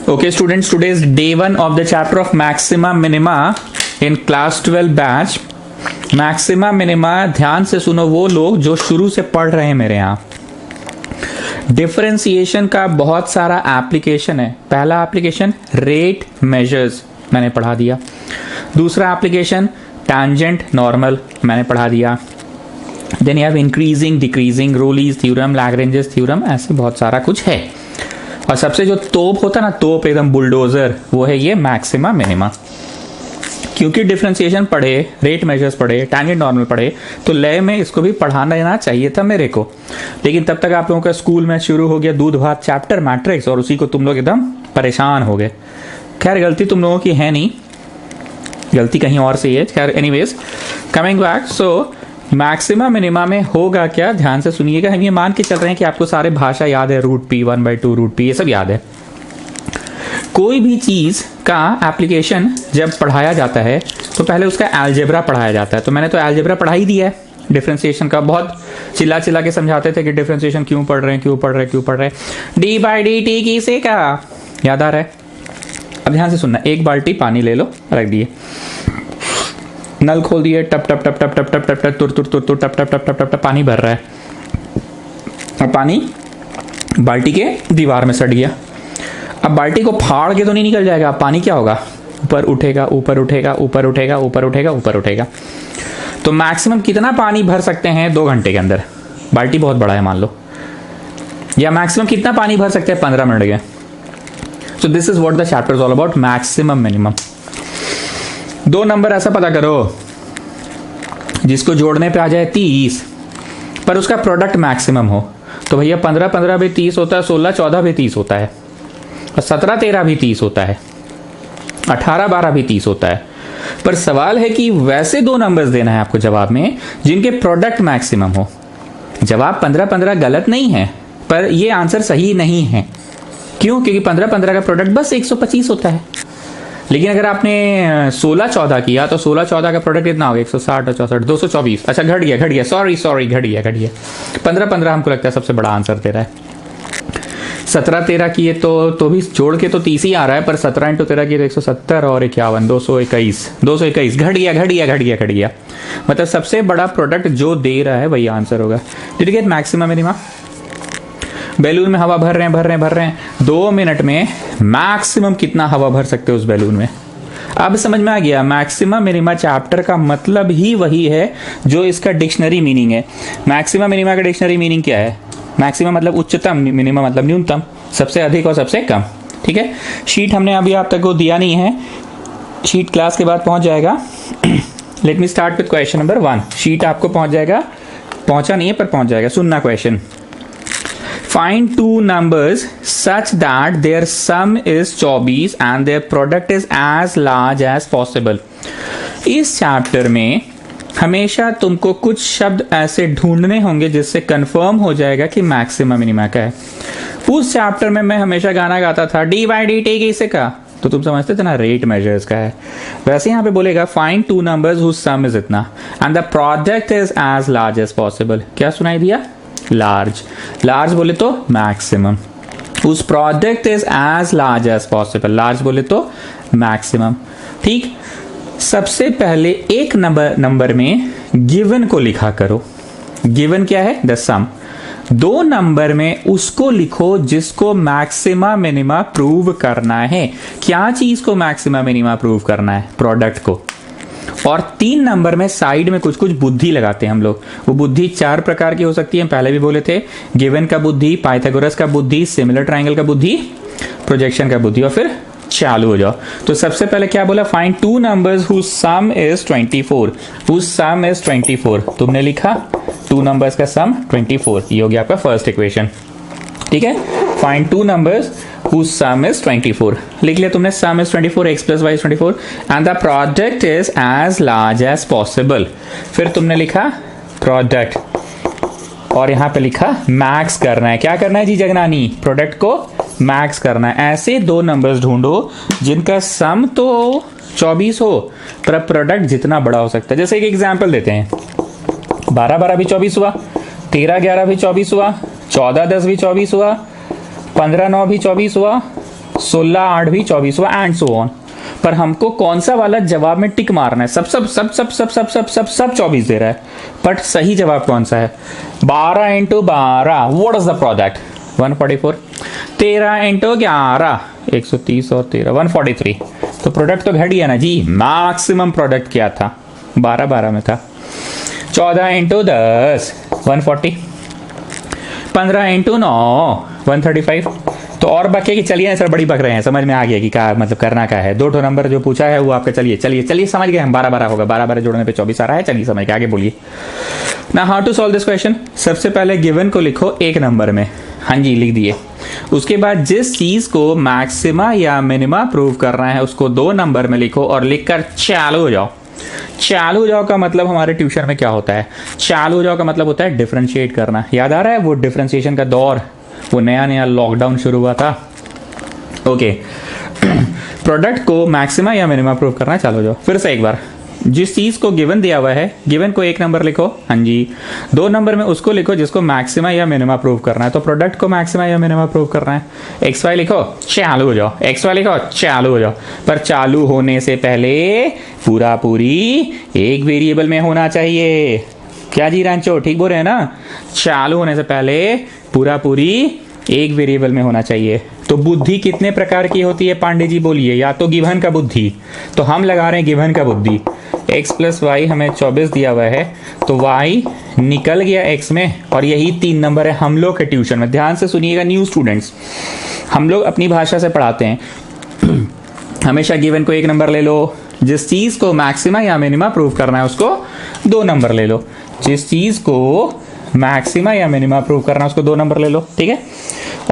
Okay, students, today is day 1 of the chapter of Maxima Minima in class 12 batch. Maxima Minima ध्यान से सुनो वो लोग जो शुरू से पढ़ रहे हैं मेरे यहाँ. डिफरेंशिएशन का बहुत सारा एप्लीकेशन है. पहला एप्लीकेशन रेट मेजर्स मैंने पढ़ा दिया. दूसरा एप्लीकेशन टैंजेंट नॉर्मल मैंने पढ़ा दिया. Then you have increasing decreasing, Rolle's theorem, Lagrange's theorem, ऐसे बहुत सारा कुछ है. और सबसे जो तोप होता है ना, तोप एकदम बुलडोजर, वो है ये मैक्सिमा मिनिमा. क्योंकि डिफरेंशिएशन पढ़े, रेट मेजर्स पढ़े, टैंजेंट नॉर्मल पढ़े, तो लय में इसको भी पढ़ाना देना चाहिए था मेरे को. लेकिन तब तक आप लोगों का स्कूल में शुरू हो गया दूध भात चैप्टर मैट्रिक्स, और उसी को तुम लोग एकदम परेशान हो गए. खैर गलती तुम लोगों की है नहीं, गलती कहीं और से है. खैर एनीवेज, कमिंग बैक, सो मैक्सिमा मिनिमा में होगा क्या, ध्यान से सुनिएगा. हम ये मान के चल रहे हैं कि आपको सारे भाषा याद है, रूट पी 1/2 रूट पी, ये सब याद है. कोई भी चीज का एप्लीकेशन जब पढ़ाया जाता है तो पहले उसका अलजेब्रा पढ़ाया जाता है. तो मैंने तो अलजेब्रा पढ़ा ही दिया है. डिफरेंशिएशन का बहुत चिल्ला चिल्ला के समझाते थे कि डिफरेंशिएशन क्यों पढ़ रहे हैं, क्यों पढ़ रहे हैं, क्यों पढ़ रहे हैं. डी/dt किसे का याद आ रहा है. अब ध्यान से सुनना. एक बाल्टी पानी ले लो, रख दिए, नल खोल दिए, टप टप टप टप टप टप टप टप तुर तुर तुर तुर टप टप टप टप टप टप पानी भर रहा है. और पानी बाल्टी के दीवार में सट गया. अब बाल्टी को फाड़ के तो नहीं निकल जाएगा. पानी क्या होगा, ऊपर उठेगा, ऊपर उठेगा, ऊपर उठेगा, ऊपर उठेगा, ऊपर उठेगा. तो मैक्सिमम कितना पानी भर सकते हैं 2 घंटे के अंदर. बाल्टी बहुत बड़ा है मान लो. या मैक्सिमम कितना पानी भर सकते हैं 15 मिनट के. So this is what the chapter is all about, maximum minimum. 2 number ऐसा पता करो जिसको जोड़ने पे आ जाए 30, पर उसका प्रोडक्ट मैक्सिमम हो. तो भैया 15-15 भी 30 होता है, 16-14 भी 30 होता है, और 17-13 भी 30 होता है, 18-12 भी 30 होता है. पर सवाल है कि वैसे 2 नंबर्स देना है आपको जवाब में जिनके प्रोडक्ट मैक्सिमम हो. जवाब 15-15 गलत नहीं है, पर ये आंसर सही नहीं है. क्यों? क्योंकि 15-15 का प्रोडक्ट बस 125 होता है. लेकिन अगर आपने 16-14 किया तो 16-14 का प्रोडक्ट कितना हो गया, 160 और 64, 224. अच्छा घट गया, सॉरी घट गया. 15-15 हमको लगता है सबसे बड़ा आंसर दे रहा है. 17-13 किए तो भी जोड़ के तो 30 ही आ रहा है, पर 17 × 13 किए तो 170 और 51, 221. घट गया. मतलब सबसे बड़ा प्रोडक्ट जो दे रहा है वही आंसर होगा. Did you get maximum minima? Balloon में हवा भर रहे हैं 2 मिनट में मैक्सिमम कितना हवा भर सकते हो उस बैलून में. अब समझ में आ गया. मैक्सिमम मिनिमा चैप्टर का मतलब ही वही है जो इसका डिक्शनरी मीनिंग है. मैक्सिमम मिनिमा का डिक्शनरी मीनिंग क्या है? मैक्सिमम मतलब उच्चतम, मिनिमम मतलब न्यूनतम, सबसे अधिक और सबसे कम. ठीक है. शीट हमने अभी आप तक को दिया नहीं है, शीट क्लास के बाद पहुंच जाएगा. Let me start with question number 1. Sheet आपको पहुंच जाएगा, पहुंचा नहीं है पर पहुंच जाएगा. सुनना question. Find 2 numbers such that their sum is 24 and their product is as large as possible. इस चैप्टर में हमेशा तुमको कुछ शब्द ऐसे ढूंढने होंगे जिससे कंफर्म हो जाएगा कि मैक्सिमम मिनिमा का है. उस चैप्टर में मैं हमेशा गाना गाता था डी/dt किसे का, तो तुम समझते थे ना रेट मेजर्स का है. वैसे यहाँ पे बोलेगा find 2 numbers whose sum is इतना and the product is as large as possible. क्या सुनाई दिया? लार्ज बोले तो मैक्सिमम. उस product is as large as possible. Large बोले तो मैक्सिमम. ठीक. सबसे पहले एक नंबर में गिवन को लिखा करो. गिवन क्या है? The some. 2 नंबर में उसको लिखो जिसको मैक्सिमा मिनिमा प्रूव करना है. क्या चीज को मैक्सिमा मिनिमा प्रूव करना है? प्रोडक्ट को. और 3 नंबर में साइड में कुछ कुछ बुद्धि लगाते हैं हम लोग. वो बुद्धि 4 प्रकार की हो सकती है, पहले भी बोले थे. गिवन का बुद्धि, पाइथागोरस का बुद्धि, सिमिलर ट्रायंगल का बुद्धि, प्रोजेक्शन का बुद्धि, और फिर चालू हो जाओ. तो सबसे पहले क्या बोला? Find 2 numbers whose sum is 24. whose sum is 24. तुमने लिखा 2 numbers का सम 24. ये हो गया आपका फर्स्ट इक्वेशन. ठीक है. Find 2 numbers whose sum is 24. लिख लिया तुमने. sum is 24, x plus y is 24 and the product is as large as possible. फिर तुमने लिखा प्रोडक्ट, और यहां पे लिखा मैक्स करना है. क्या करना है जी जगनानी? प्रोडक्ट को मैक्स करना है. ऐसे 2 नंबर्स ढूंढो जिनका सम तो 24 हो पर प्रोडक्ट जितना बड़ा हो सकता है. जैसे एक एग्जाम्पल देते हैं. 12-12 भी 24 हुआ, 13-11 भी 24 हुआ, 14-10 भी 24 हुआ, 15-9 भी 24 हुआ, 16 8वीं 24वां एंड सो ऑन। पर हमको कौन सा वाला जवाब में टिक मारना है? सब सब सब सब सब सब सब सब सब 24 दे रहा है, बट सही जवाब कौन सा है? 12 into 12 what is the product? 144। 13 into 11 130 और 13 143। तो प्रोडक्ट तो घट गया ना जी। मैक्सिमम प्रोडक्ट क्या था? 12 12 में था। 14 इंटू 10 140। 15 इंटू 9 135। तो और बके कि चलिए सर बड़ी बक रहे हैं, समझ में आ गया कि क्या मतलब करना क्या है। दो नंबर जो पूछा है वो आपका, चलिए चलिए चलिए समझ गए हम। 12 12 होगा, 12 12 जोड़ने पे 24 आ रहा है। चलिए समझ के आगे बोलिए ना। How to solve this question? सबसे पहले गिवन को लिखो एक नंबर में, हाँ जी लिख दिए। उसके बाद जिस चीज को मैक्सिमा या मिनिमा प्रूव करना है उसको 2 नंबर में लिखो और लिखकर चालू हो जाओ। चालू हो जाओ का मतलब हमारे ट्यूशन में क्या होता है? चालू हो जाओ का मतलब होता है डिफरेंशिएट करना। याद आ रहा है वो डिफरेंशिएशन का दौर, वो नया नया लॉकडाउन शुरू हुआ था। ओके प्रोडक्ट को मैक्सिमा या मिनिमा प्रूव करना, चालू हो जाओ। फिर से एक बार, जिस चीज को गिवन दिया हुआ है, गिवन को एक नंबर लिखो, हाँ जी। 2 नंबर में उसको लिखो जिसको मैक्सिमा या मिनिमा प्रूव करना है। तो प्रोडक्ट को मैक्सिमा या मिनिमा प्रूव करना है। एक्स वाई लिखो, चालू हो जाओ। एक्स वाई लिखो, चालू हो जाओ। पर चालू होने से पहले पूरा पूरी एक वेरिएबल में होना चाहिए। क्या जी रांचो, ठीक बोल रहे हैं ना? चालू होने से पहले पूरा पूरी एक वेरिएबल में होना चाहिए। तो बुद्धि कितने प्रकार की होती है पांडे जी बोलिए? या तो गिवन का बुद्धि, तो हम लगा रहे हैं गिवन का बुद्धि। x प्लस वाई हमें 24 दिया हुआ है, तो y निकल गया x में, और यही 3 नंबर है हम लोग के ट्यूशन में। ध्यान से सुनिएगा न्यू स्टूडेंट्स, हम लोग अपनी भाषा से पढ़ाते हैं। हमेशा गिवन को 1 नंबर ले लो, जिस चीज को मैक्सिमा या मिनिमा प्रूव करना है उसको 2 नंबर ले लो। जिस चीज को मैक्सिमा या मिनिमा प्रूव करना है उसको 2 नंबर ले लो, ठीक है।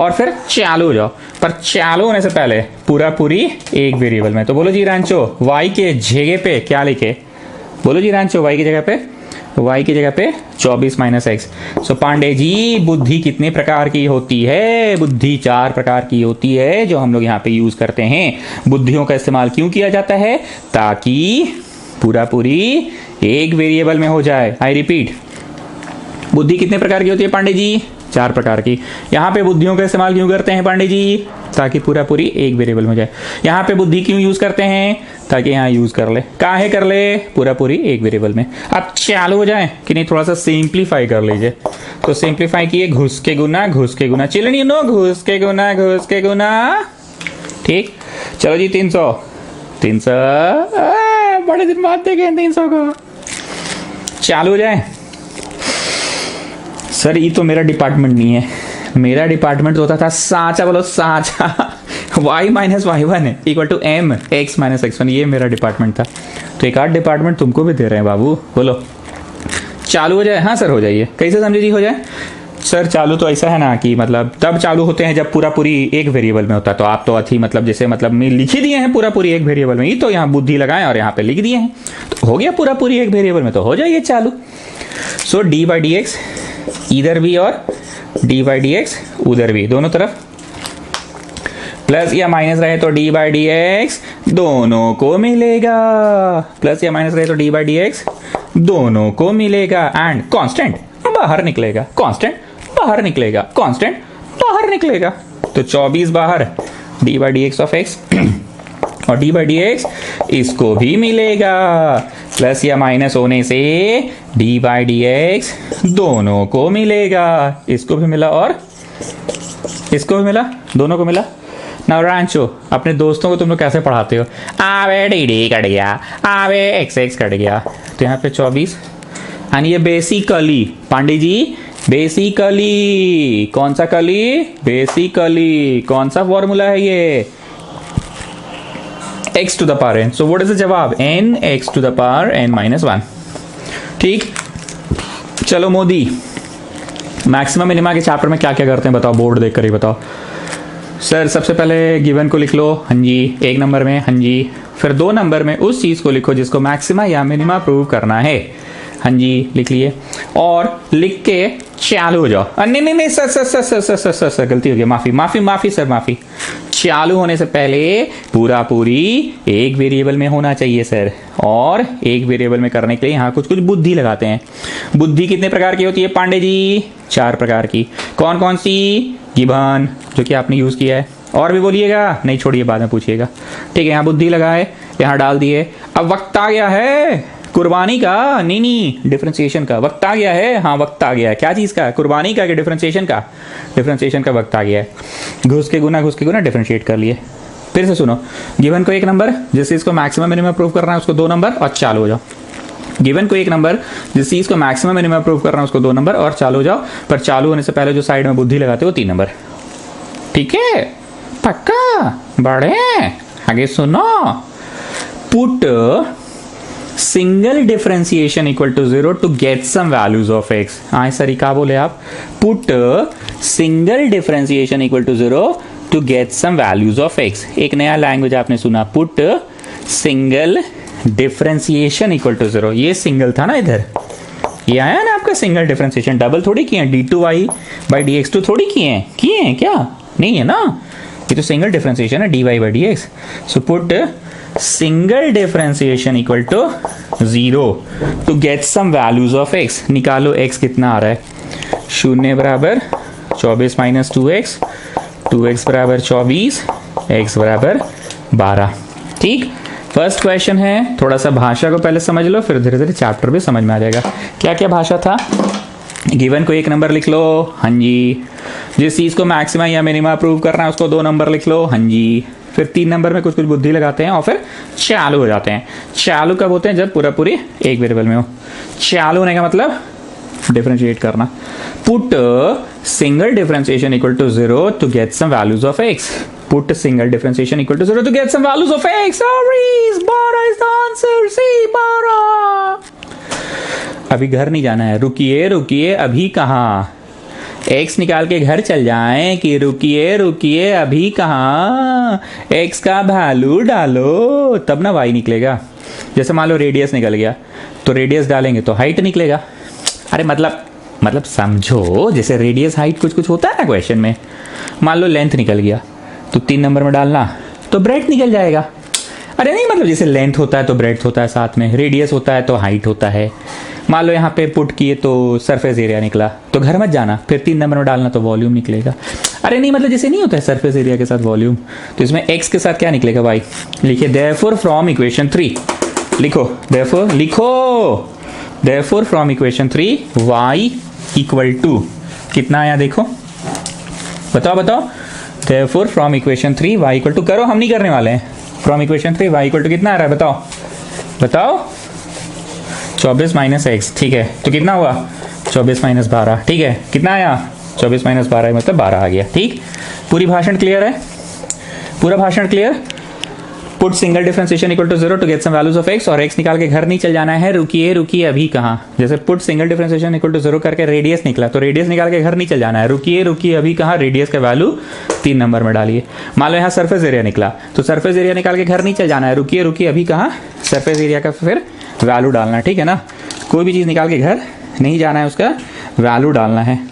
और फिर चालू हो जाओ। पर चालू होने से पहले पूरा पूरी एक वेरिएबल में। तो बोलो जी रांचो, y के जगह पे क्या लिखे? बोलो जी रांचो, y की जगह पे, y की जगह पे 24 माइनस एक्स। सो पांडे जी बुद्धि कितने प्रकार की होती है? बुद्धि 4 प्रकार की होती है जो हम लोग यहाँ पे यूज करते हैं। बुद्धियों का इस्तेमाल क्यों किया जाता है? ताकि पूरा पूरी एक वेरिएबल में हो जाए। आई रिपीट, बुद्धि कितने प्रकार की होती है पांडे जी? 4 प्रकार की। यहाँ पे बुद्धियों का इस्तेमाल क्यों करते हैं पांडे जी? ताकि पूरा पूरी एक वेरिएबल में हो जाए। यहाँ पे बुद्धि क्यों यूज करते हैं? ताकि यहाँ यूज कर ले, काहे कर ले? पूरा पूरी एक वेरिएबल में। अब चालू हो जाए कि नहीं, थोड़ा सा सिंप्लीफाई कर लीजिए। तो सिंप्लीफाई किए, घुस के गुना, घुस के गुना। चिल्ड्रन यू नो, घुस के गुना, घुस के गुना, ठीक। चलो जी 300 बड़े दिन बाद देखे 300 को। चालू हो जाए। सर ये तो मेरा डिपार्टमेंट नहीं है, मेरा डिपार्टमेंट होता था साचा, बोलो साचा। y minus y one equal to m x minus x one, ये मेरा डिपार्टमेंट था। तो एक आध डिपार्टमेंट तुमको भी दे रहे हैं बाबू। बोलो चालू हो जाए? हाँ सर हो जाइए। कैसे समझे जी हो जाए? सर चालू तो ऐसा है ना कि मतलब तब चालू होते हैं जब पूरा पूरी एक वेरिएबल में होता है। तो आप तो अथी मतलब जैसे मतलब में लिख ही दिए हैं पूरा पूरी एक वेरिएबल में ही, तो यहाँ बुद्धि लगाएं और यहाँ पे लिख दिए हैं, तो हो गया पूरा पूरी एक वेरिएबल में, तो हो जाइए चालू। सो डी बाई डी एक्स इधर भी और डी बाई डी एक्स उधर भी, दोनों तरफ प्लस या माइनस रहे तो डी बाई डी एक्स दोनों को मिलेगा। प्लस या माइनस रहे तो डी बाई डी एक्स दोनों को मिलेगा। एंड कांस्टेंट बाहर निकलेगा, कांस्टेंट बाहर निकलेगा, कांस्टेंट बाहर निकलेगा। तो 24 बाहर, D by d x of x और डी बाई डी एक्स इसको भी मिलेगा। प्लस या माइनस होने से डी बाई डी एक्स दोनों को मिलेगा। इसको भी मिला और इसको भी मिला, दोनों को मिला। नाउ रांचो, अपने दोस्तों को तुम लोग कैसे पढ़ाते हो? आवे डी डी कट गया, आवे एक्स एक्स कट गया। तो यहाँ पे 24 एंड ये बेसिकली पांडे जी, बेसिकली कौन सा कली? बेसिकली कौन सा फॉर्मूला है ये? x to the power n. So what is the जवाब? n x to the power n minus 1. ठीक। चलो मोदी, मैक्सिमम मिनिमा के चैप्टर में क्या क्या करते हैं बताओ, बोर्ड देख कर ही बताओ। सर सबसे पहले गिवन को लिख लो, हाँ जी 1 नंबर में, हाँ जी। फिर 2 नंबर में उस चीज को लिखो जिसको मैक्सिमा या मिनिमा प्रूव करना है, हाँ जी लिख लिए। और लिख के चालू हो जाओ। नहीं नहीं नहीं sir sir sir sir sir sir sir sir गलती हो गई, माफी माफी माफी सर माफी। चालू होने से पहले पूरा पूरी एक वेरिएबल में होना चाहिए सर। और एक वेरिएबल में करने के लिए यहाँ कुछ कुछ बुद्धि लगाते हैं। बुद्धि कितने प्रकार की होती है पांडे जी? 4 प्रकार की। कौन कौन सी? गिवन जो कि आपने यूज किया है, और भी बोलिएगा, नहीं छोड़िए बाद में पूछिएगा। ठीक है, यहाँ बुद्धि लगाए, यहाँ डाल दिए। अब वक्त आ गया है कुर्बानी का, नहीं डिफरेंशिएशन का वक्त आ गया है। हाँ वक्त आ गया है, क्या चीज़ का? कुर्बानी का कि डिफरेंशिएशन का? डिफरेंशिएशन का वक्त आ गया है। घुस के गुना डिफरेंशिएट कर लिए। फिर से सुनो, गिवन को एक नंबर जिस चीज़ को मैक्सिमम मिनिमम प्रूव करना है उसको 2 नंबर और चालू हो जाओ। गिवन को एक नंबर जिस चीज़ को मैक्सिमम मिनिमम प्रूव करना है उसको 2 नंबर और चालू हो जाओ। पर चालू होने से पहले जो साइड में बुद्धि लगाते हो 3 नंबर। ठीक है, पक्का? बढ़े आगे सुनो। Put single differentiation equal to 0 to get some values of x। हाँ सर क्या बोले आप? Put single differentiation equal to 0 to get some values of x। एक नया लैंग्वेज आपने सुना, put single differentiation equal to 0। ये सिंगल था ना, इधर ये आया ना आपका सिंगल डिफरेंशिएशन। डबल थोड़ी किए हैं, d2y बाई dx2 थोड़ी किए हैं क्या? नहीं है ना, ये तो सिंगल डिफरेंशिएशन है, dy by dx। So put single differentiation equal to 0 to get some values of x। निकालो x कितना आ रहा है? 0 बराबर 24 माइनस 2x, 2x बराबर 24, x बराबर 12। ठीक, फर्स्ट क्वेश्चन है। थोड़ा सा भाषा को पहले समझ लो, फिर धीरे धीरे चैप्टर भी समझ में आ जाएगा। क्या क्या भाषा था? गिवन को 1 नंबर लिख लो, हाँ जी। जिस चीज़ को मैक्सिमा या मिनिमा प्रूव करना है उसको 2 नंबर लिख लो, हाँ जी। फिर 3 नंबर में कुछ कुछ बुद्धि लगाते हैं और फिर चालू हो जाते हैं। चालू कब होते हैं? जब पूरा पूरी एक वेरिएबल में हो। चालू होने का मतलब डिफरेंशिएट करना। Put single differentiation equal to 0 to get some values of x। Put single differentiation equal to 0 to get some values of x। 12 is the answer, see 12। अभी घर नहीं जाना है, रुकिए अभी कहाँ? x निकाल के घर चल जाएं कि रुकिए अभी कहाँ? x का वैल्यू डालो तब ना y निकलेगा। जैसे मान लो रेडियस निकल गया तो रेडियस डालेंगे तो हाइट निकलेगा। अरे मतलब समझो, जैसे रेडियस हाइट कुछ होता है ना क्वेश्चन में। मान लो लेंथ निकल गया तो 3 नंबर में डालना तो ब्रेड्थ निकल जाएगा। अरे नहीं, मतलब जैसे लेंथ होता है तो ब्रेड्थ होता है, साथ में रेडियस होता है तो हाइट होता है। मान लो यहाँ पे पुट किए तो सरफेस एरिया निकला, तो घर मत जाना, फिर 3 नंबर में डालना तो वॉल्यूम निकलेगा। अरे नहीं, मतलब जैसे नहीं होता है सरफेस एरिया के साथ वॉल्यूम, तो इसमें x के साथ क्या निकलेगा? y। लिखिए देयरफॉर फ्रॉम इक्वेशन 3, लिखो therefore from equation 3 y equal to कितना आया? देखो बताओ therefore from equation 3 y equal to, करो हम नहीं करने वाले हैं। From equation 3 y equal to कितना आ रहा है? बताओ 24 माइनस एक्स। ठीक है, तो कितना हुआ? 24 माइनस 12। ठीक है, कितना आया? 24 माइनस 12 मतलब 12 आ गया। ठीक, पूरी भाषण क्लियर है? पूरा भाषण clear? Put single differentiation equal to 0 to get some values of x, और x निकाल के घर नहीं चल जाना है। रुकिए अभी कहाँ? जैसे put single differentiation equal to 0 करके रेडियस निकला तो रेडियस निकाल के घर नहीं चल जाना है। रुकिए अभी कहाँ? रेडियस का वैल्यू 3 नंबर में डालिए। मान लो यहाँ सरफेस एरिया निकला तो सरफेस एरिया निकाल के घर नहीं चल जाना है। रुकिए अभी कहाँ? सरफेस एरिया का फिर वैल्यू डालना है। ठीक है ना, कोई भी चीज़ निकाल के घर नहीं जाना है, उसका वैल्यू डालना है।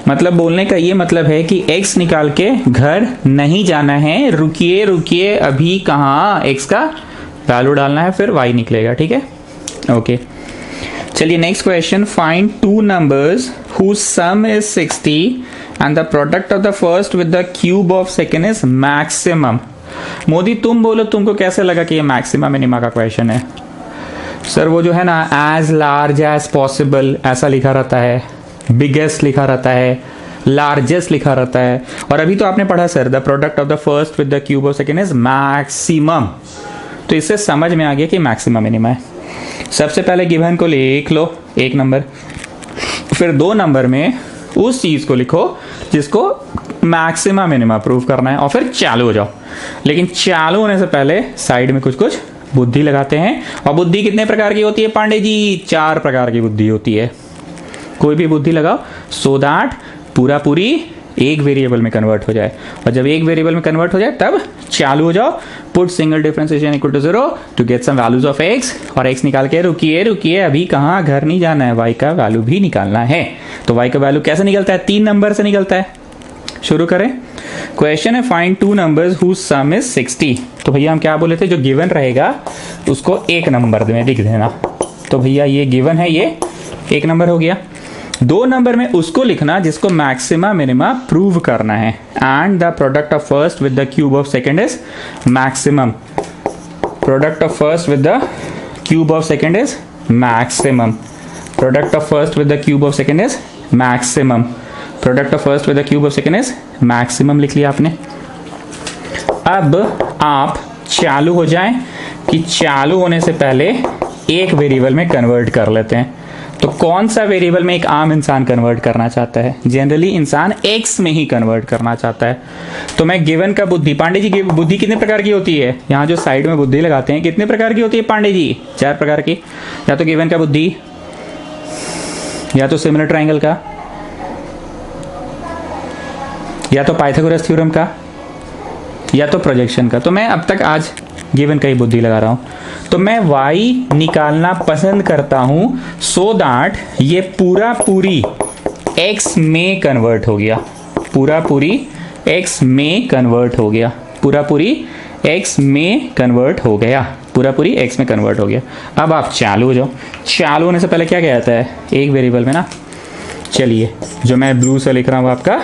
मतलब बोलने का ये मतलब है कि x निकाल के घर नहीं जाना है। रुकिए अभी कहाँ? x का वैल्यू डालना है, फिर y निकलेगा। ठीक है, ओके। चलिए next question. Find 2 numbers whose sum is 60 and the product of the first with the cube of second is maximum. Modi तुम बोलो, तुमको कैसे लगा कि ये मैक्सिमम मिनिमा का क्वेश्चन है? सर वो जो है ना, एज लार्ज एज पॉसिबल ऐसा लिखा रहता है, बिगेस्ट लिखा रहता है, लार्जेस्ट लिखा रहता है। और अभी तो आपने पढ़ा sir the product of the first with the cube of second is maximum, तो इससे समझ में आ गया कि मैक्सिमम मिनिमा है। सबसे पहले गिवन को लिख लो 1 नंबर, फिर 2 नंबर में उस चीज को लिखो जिसको मैक्सिमा मिनिमा प्रूव करना है, और फिर चालू हो जाओ। लेकिन चालू होने से पहले साइड में कुछ बुद्धि लगाते हैं। और बुद्धि कितने प्रकार की होती है पांडे जी? 4 प्रकार की बुद्धि होती है। कोई भी बुद्धि लगाओ सो दैट पूरी एक वेरिएबल में कन्वर्ट हो जाए, और जब एक वेरिएबल में कन्वर्ट हो जाए तब चालू हो जाओ, put single differentiation equal to 0 to get some values of x, और x निकाल के रुकिए अभी कहाँ, घर नहीं जाना है, y का वैल्यू भी निकालना है। तो y का वैल्यू कैसे निकलता है, 3 नंबर से निकलता है। शुरू करें। क्वेश्चन है find 2 numbers whose sum is 60। तो भैया हम क्या बोले थे, जो गिवन रहेगा उसको एक नंबर में लिख देना। तो भैया ये गिवन है, ये एक नंबर हो गया। 2 नंबर में उसको लिखना जिसको मैक्सिमा मिनिमा प्रूव करना है, and the product of first with the cube of second is maximum. Product of first with the cube of second is maximum. Product of first with the cube of second is maximum. Product of first with the cube of second is maximum लिख लिया आपने। अब आप चालू हो जाएं, कि चालू होने से पहले एक वेरिएबल में कन्वर्ट कर लेते हैं। तो कौन सा वेरिएबल में एक आम इंसान कन्वर्ट करना चाहता है, जनरली इंसान x में ही कन्वर्ट करना चाहता है। तो मैं गिवन का बुद्धि, पांडे जी की बुद्धि कितने प्रकार की होती है, यहाँ जो साइड में बुद्धि लगाते हैं कितने प्रकार की होती है पांडे जी, 4 प्रकार की। या तो गिवन का बुद्धि, या तो सिमिलर ट्राइंगल का, या तो पाइथागोरस थ्योरम का, या तो प्रोजेक्शन का। तो मैं अब तक आज गिवन का ही बुद्धि लगा रहा हूं। तो मैं y निकालना पसंद करता हूं सो दैट ये पूरा पूरी x में कन्वर्ट हो गया, पूरा पूरी x में कन्वर्ट हो गया, पूरा पूरी x में कन्वर्ट हो गया, पूरा पूरी x में कन्वर्ट हो गया। अब आप चालू हो जाओ। चालू होने से पहले क्या कहता है, एक वेरिएबल में ना। चलिए जो मैं ब्लू से लिख रहा हूँ आपका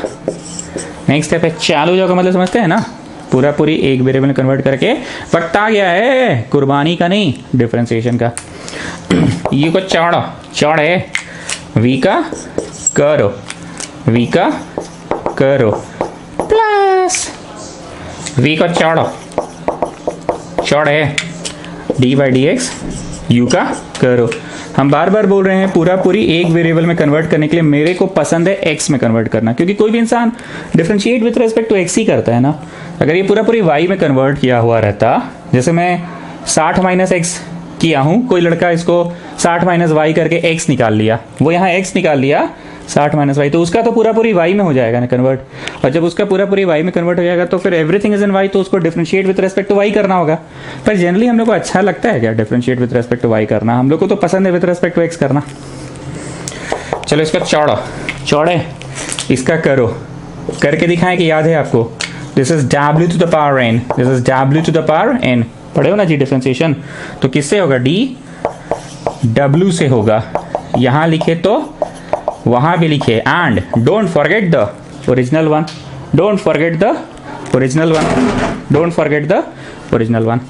नेक्स्ट स्टेप है, चालू हो जाओ का मतलब समझते हैं ना, पूरा पूरी एक वेरिएबल में कन्वर्ट करके। वक्त आ गया है कुर्बानी का नहीं, डिफरेंशिएशन का। यू को चौड़े वी का करो, वी का करो प्लस वी को चौड़े D by d x u का करो। हम बार बार बोल रहे हैं पूरा पूरी एक वेरिएबल में कन्वर्ट करने के लिए मेरे को पसंद है x में कन्वर्ट करना, क्योंकि कोई भी इंसान differentiate with respect to x ही करता है ना। अगर ये पूरा पूरी y में कन्वर्ट किया हुआ रहता, जैसे मैं 60 माइनस एक्स किया हूँ, कोई लड़का इसको 60 माइनस वाई करके x निकाल लिया, वो यहाँ x निकाल लिया 60 माइनस वाई, तो उसका तो पूरा पूरी y में हो जाएगा ना कन्वर्ट। और जब उसका पूरा पूरी y में कन्वर्ट हो जाएगा तो फिर एवरीथिंग इज इन y, तो उसको differentiate with respect to y करना होगा। पर जनरली हम लोग को अच्छा लगता है क्या differentiate with respect to y करना, हम लोग को तो पसंद है विद रेस्पेक्ट टू x करना। चलो इसका चौड़े इसका करो, करके दिखाएं कि याद है आपको। This is w to the power n, this is w to the power n। पढ़े हो ना जी डिफरेंशिएशन, तो किससे होगा, d w से होगा। यहां लिखे तो वहां भी लिखे, and don't forget the original one, don't forget the original one, don't forget the original one,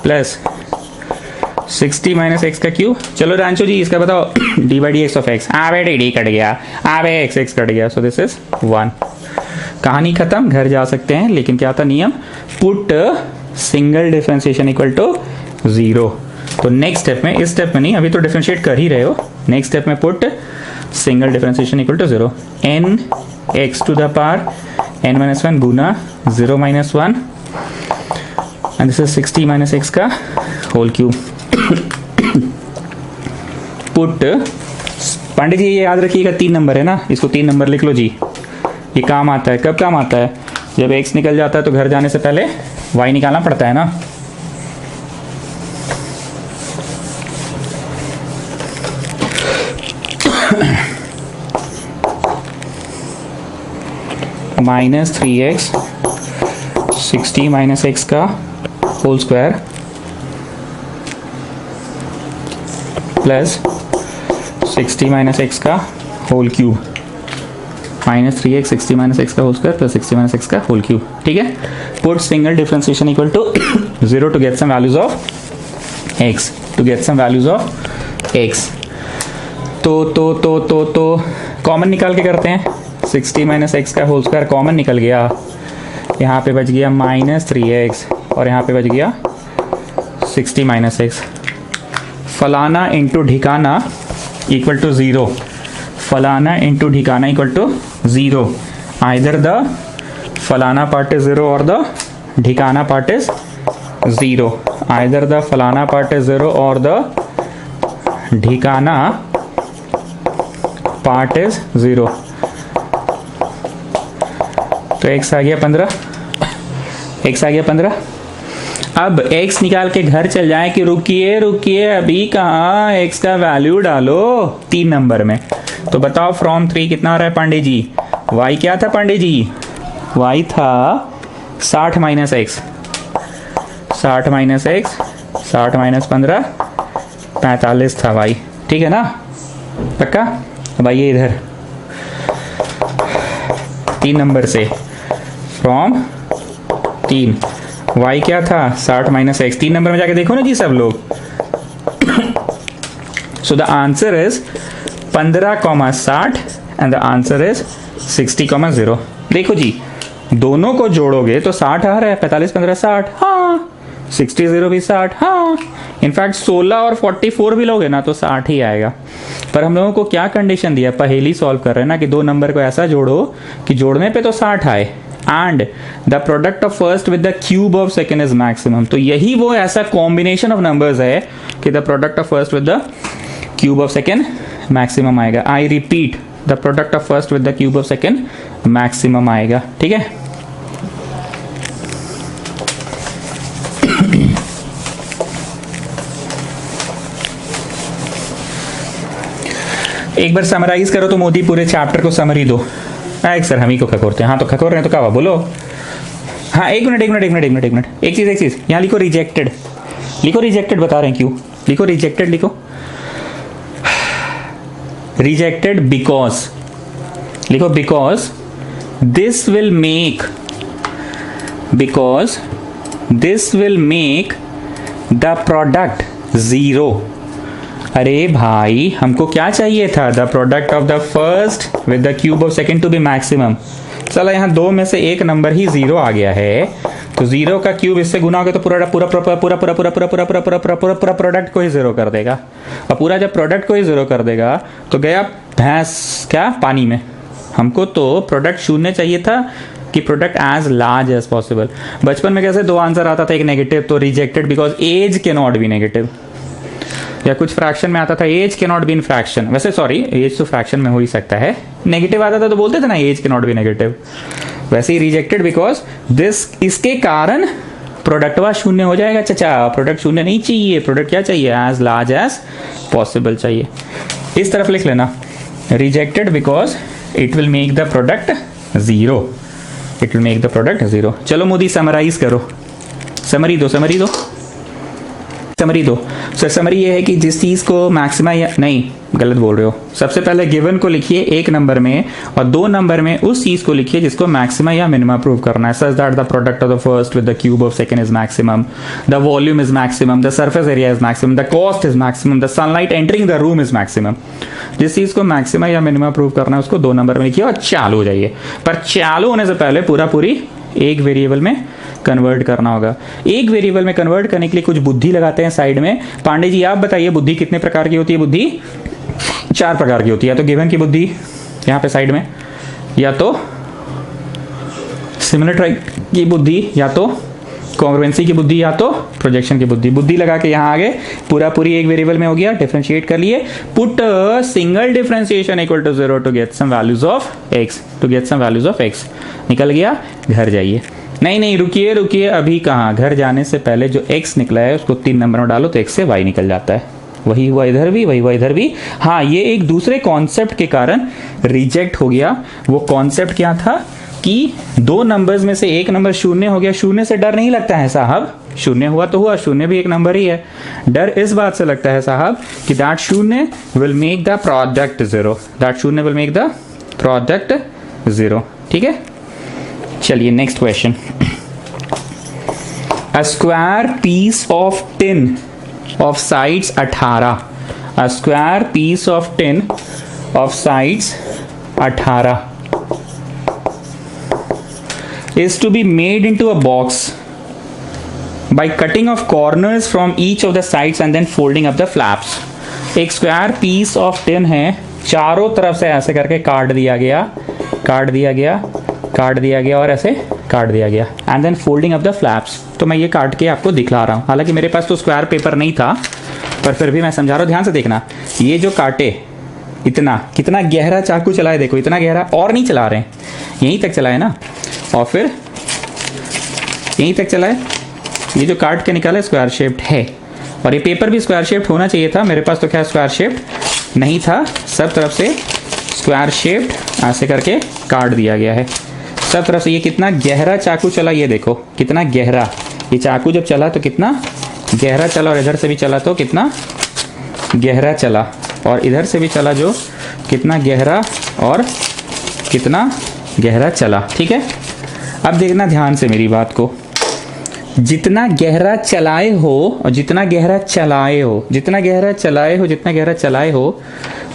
plus 60 minus x का क्यूब। चलो रांचो जी इसका बताओ, D by d x of x, बेटे डी कट गया, एक्स कट गया, सो दिस इज 1। कहानी खत्म, घर जा सकते हैं। लेकिन क्या था नियम, put single differentiation equal to 0। तो नेक्स्ट स्टेप में, इस स्टेप में नहीं, अभी तो डिफरेंशिएट कर ही रहे हो, नेक्स्ट स्टेप में put single differentiation equal to 0, n x to the power n minus 1 गुना 0 minus 1, and this is 60 minus x का whole cube. Put, Pandey ji ये याद रखिएगा 3 नंबर है ना, इसको 3 नंबर लिख लो जी। ये काम आता है, कब काम आता है, जब x निकल जाता है तो घर जाने से पहले y निकालना पड़ता है ना। माइनस 3x 60 माइनस एक्स का whole square plus 60 minus x का whole cube, minus 3x 60 minus x का whole square plus 60 minus x का होल क्यूब। ठीक है, put single differentiation equal to 0 to get some values of x, to get some values of x। तो common निकाल के करते हैं, 60 minus x का होल स्क्वायर कॉमन निकल गया, यहाँ पे बच गया माइनस 3x और यहाँ पे बच गया 60 माइनस एक्स। फलाना इंटू ढिकाना इक्वल टू 0, फलाना इंटू ढिकाना इक्वल टू 0, आइदर द फलाना पार्ट इज 0 और द ढिकाना पार्ट इज 0, आइदर द फलाना पार्ट इज 0 और द ढिकाना पार्ट इज 0। तो x आ गया 15, x आ गया 15। अब x निकाल के घर चल जाए कि रुकिए रुकिए अभी कहाँ, x का वैल्यू डालो 3 नंबर में। तो बताओ फ्रॉम 3 कितना आ रहा है पांडे जी? y क्या था पांडे जी? y था 60 minus x, 60 minus x, 60 minus 15, 45 था y, ठीक है ना? पक्का? अब आइए इधर 3 नंबर से, फ्रॉम 3 y क्या था? 60 माइनस एक्स। 3 नंबर में जाके देखो ना जी सब लोग। So the answer is 15,60 and the answer is 60,0। देखो जी दोनों को जोड़ोगे तो 60 आ रहा है, 45 15 60, हाँ 60 भी 60, हाँ इनफैक्ट 16 और 44 भी लोगे ना तो 60 ही आएगा। पर हम लोगों को क्या कंडीशन दिया, पहेली सॉल्व कर रहे हैं ना, कि दो नंबर को ऐसा जोड़ो कि जोड़ने पे तो 60 आए and the product of first with the cube of second is maximum. तो यही वो ऐसा कॉम्बिनेशन ऑफ नंबर्स है कि the product of first with the cube of second maximum आएगा। I repeat, the product of first with the cube of second maximum आएगा, ठीक है? एक बार समराइज करो तो मोदी पूरे चैप्टर को समरी दो। एक सर हम ही को खकोरते हैं। हाँ तो खकोर रहे हैं तो क्या हुआ बोलो। हाँ एक मिनट एक चीज यहाँ लिखो रिजेक्टेड, लिखो रिजेक्टेड, बता रहे हैं क्यों लिखो रिजेक्टेड, लिखो रिजेक्टेड बिकॉज, लिखो because this will make, because this will make the product 0। अरे भाई हमको क्या चाहिए था, the product of the first with the cube of second to be maximum. चलो यहाँ दो में से एक नंबर ही 0 आ गया है, तो 0 का क्यूब इससे गुना होगा तो पूरा पूरा पूरा पूरा पूरा पूरा पूरा पूरा पूरा पूरा पूरा पूरा प्रोडक्ट को ही 0 कर देगा। और पूरा जब प्रोडक्ट को ही 0 कर देगा तो गया भैंस क्या पानी में। हमको तो प्रोडक्ट 0 चाहिए था कि product as large as possible. बचपन में कैसे 2 आंसर आता था, एक नेगेटिव, तो रिजेक्टेड बिकॉज एज के नॉट बी नेगेटिव, या कुछ फ्रैक्शन में आता था एज के नॉट बी इन फ्रैक्शन। वैसे सॉरी एज तो फ्रैक्शन में हो ही सकता है, नेगेटिव आता था तो बोलते थे ना एज के नॉट बी नेगेटिव। वैसे ही रिजेक्टेड बिकॉज दिस, इसके कारण प्रोडक्ट वा 0 हो जाएगा। चाचा प्रोडक्ट 0 नहीं चाहिए, प्रोडक्ट क्या चाहिए, एज लार्ज एज पॉसिबल चाहिए। इस तरफ लिख लेना rejected because it will make the product 0, it will make the product 0। चलो मोदी समराइज करो, समरी दो समरी दो समरी दो। सर समरी ये है कि जिस चीज को मैक्सिमा, या नहीं गलत बोल रहे हो, सबसे पहले गिवन को लिखिए 1 नंबर में और 2 नंबर में उस चीज को लिखिए जिसको मैक्सिमा या मिनिमा प्रूव करना है। Such that the product of the first with the cube of second is maximum, the volume is maximum, the surface area is maximum, the cost is maximum, the sunlight entering the room is maximum. जिस चीज को maxima या minima prove करना है उसको 2 number में लिखिए और चालू हो जाइए। पर चालू होने से पहले पूरा पूरी एक वेरिएबल में कन्वर्ट करना होगा। एक वेरिएबल में कन्वर्ट करने के लिए कुछ बुद्धि लगाते हैं साइड में। पांडे जी आप बताइए बुद्धि कितने प्रकार की होती है? बुद्धि 4 प्रकार की होती है। या तो गिवन की बुद्धि यहाँ पे साइड में, या तो सिमिलर की बुद्धि, या तो कॉन्ग्रुएंसी की बुद्धि, या तो प्रोजेक्शन की बुद्धि। बुद्धि लगा के यहाँ आगे पूरा पूरी एक वेरिएबल में हो गया, डिफरेंशिएट कर लिए। Put single differentiation equal to 0 to get some values of x, to get some values of x। निकल गया, घर जाइए। नहीं रुकिए अभी कहाँ, घर जाने से पहले जो x निकला है उसको 3 नंबर में डालो तो x से y निकल जाता है। वही हुआ इधर भी, वही हुआ इधर भी। हाँ ये एक दूसरे कॉन्सेप्ट के कारण रिजेक्ट हो गया। वो कॉन्सेप्ट क्या था कि 2 नंबर्स में से एक नंबर 0 हो गया। 0 से डर नहीं लगता है साहब, 0 हुआ तो हुआ, 0 भी एक नंबर ही है। डर इस बात से लगता है साहब कि that 0 will make the product 0, that 0 will make the product 0। ठीक है, चलिए next question. A square piece of tin of sides 18, a square piece of tin of sides 18 is to be made into a box by cutting off corners from each of the sides and then folding up the flaps। एक square piece of tin है, चारों तरफ से ऐसे करके काट दिया गया, काट दिया गया, काट दिया गया और ऐसे काट दिया गया, and then folding up the flaps. तो मैं ये काट के आपको दिखला रहा हूँ। हालांकि मेरे पास तो स्क्वायर पेपर नहीं था, पर फिर भी मैं समझा रहा हूँ, ध्यान से देखना। ये जो काटे, इतना कितना गहरा चाकू चलाए, देखो इतना गहरा, और नहीं चला रहे हैं, यहीं तक चलाए ना। और फिर यहीं तक चला है। ये जो काट के निकाला स्क्वायर शेप्ड है, और ये पेपर भी स्क्वायर शेप्ड होना चाहिए था। मेरे पास तो क्या स्क्वायर शेप्ड नहीं था, सब तरफ से स्क्वायर शेप्ड ऐसे करके काट दिया गया है सब तरफ से। ये कितना गहरा चाकू चला, ये देखो कितना गहरा। ये चाकू जब चला तो कितना गहरा चला, और इधर से भी चला तो कितना गहरा चला, और इधर से भी चला जो कितना गहरा और कितना गहरा चला। ठीक है, अब देखना ध्यान से मेरी बात को। जितना गहरा चलाए हो और जितना गहरा चलाए हो, जितना गहरा चलाए हो, जितना गहरा चलाए हो,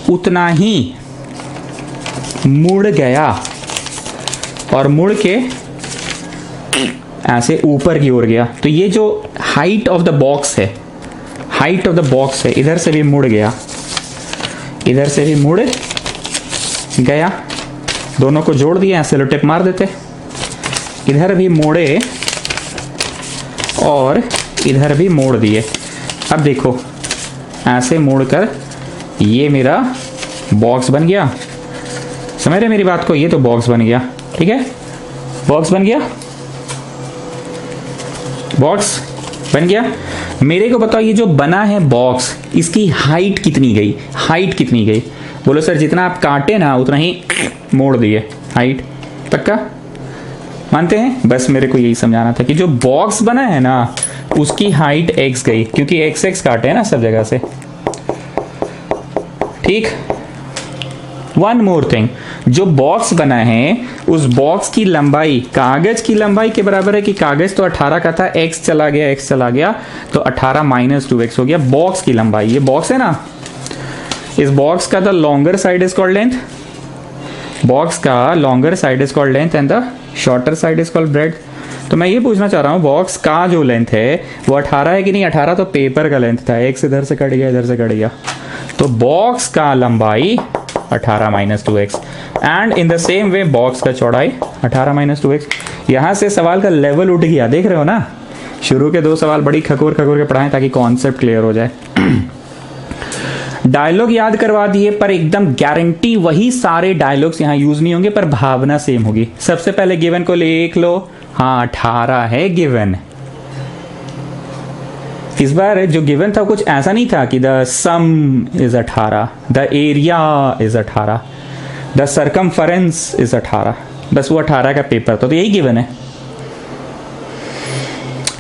उतना ही मुड़ गया और मुड़ के ऐसे ऊपर की ओर गया। तो ये जो हाइट ऑफ द बॉक्स है, हाइट ऑफ द बॉक्स है, इधर से भी मुड़ गया, इधर से भी मुड़ गया। दोनों को जोड़ दिया, ऐसे लो टिप मार देते, इधर भी मोड़े और इधर भी मोड़ दिए। अब देखो ऐसे मोड़कर ये मेरा बॉक्स बन गया। समझ रहे मेरी बात को? ये तो बॉक्स बन गया। ठीक है, बॉक्स बन गया, बॉक्स बन गया। मेरे को बताओ ये जो बना है बॉक्स, इसकी हाइट कितनी गई? हाइट कितनी गई? बोलो सर जितना आप काटे ना उतना ही मोड़ दिए। हाइट पक्का मानते हैं? बस मेरे को यही समझाना था कि जो बॉक्स बना है ना उसकी हाइट x गई, क्योंकि x काटे हैं ना सब जगह से। ठीक, वन मोर थिंग, जो बॉक्स बना है उस बॉक्स की लंबाई कागज की लंबाई के बराबर है कि कागज तो 18 का था, x चला गया तो 18 माइनस 2x हो गया बॉक्स की लंबाई। ये बॉक्स है ना, इस बॉक्स का the longer side is called length, box का longer side is called length and the shorter side is called breadth. तो मैं ये पूछना चाह रहा हूँ बॉक्स का जो लेंथ है वो 18 है कि नहीं? 18 तो पेपर का लेंथ था, x इधर से कट गया, इधर से कट गया, तो बॉक्स का लंबाई 18 minus 2x and in the same way box का चौड़ाई 18 माइनस 2x। यहाँ से सवाल का लेवल उठ गया, देख रहे हो ना? शुरू के 2 सवाल बड़ी खकोर खकोर के पढ़ाएं ताकि कॉन्सेप्ट क्लियर हो जाए। डायलॉग याद करवा दिए, पर एकदम गारंटी वही सारे डायलॉग्स यहाँ यूज नहीं होंगे, पर भावना सेम होगी। सबसे पहले गिवन को लिख लो, हाँ 18 है गिवन। इस बार जो गिवन था कुछ ऐसा नहीं था कि the some is 18, the area is 18, the circumference is 18, बस वो 18 का पेपर था, तो यही गिवन है।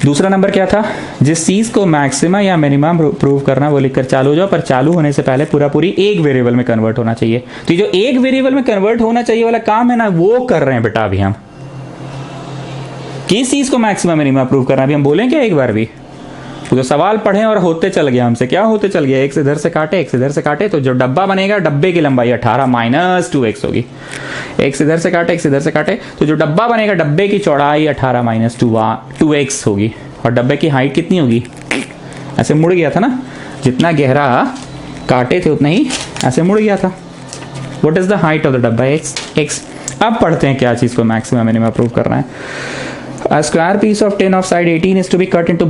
दूसरा नंबर क्या था? जिस चीज को मैक्सिमा या मिनिमम प्रूव करना वो लिखकर चालू हो जाओ, पर चालू होने से पहले पूरी एक वेरिएबल में कन्वर्ट होना चाहिए। तो ये जो एक वेरिएबल में कन्वर्ट होना चाहिए वाला काम है ना, वो कर रहे हैं बेटा अभी हम। किस चीज को मैक्सिमा मिनिमम प्रूव करना अभी हम बोलें क्या एक बार भी? तो सवाल पढ़े और होते चल गया हमसे। क्या होते चल गया? x इधर से काटे, x इधर से काटे, तो जो डब्बा बनेगा डब्बे की लंबाई 18 माइनस 2x होगी। x इधर से काटे, x इधर से काटे, तो जो डब्बा बनेगा डब्बे की चौड़ाई 18 माइनस 2x होगी, और डब्बे की हाइट कितनी होगी? ऐसे मुड़ गया था ना, जितना गहरा काटे थे उतना ही ऐसे मुड़ गया था। What is the height of the डब्बा? x। अब पढ़ते हैं क्या चीज को मैक्सिमम मिनिमम प्रूव करना है। A square piece of tin of side 18 is to be cut into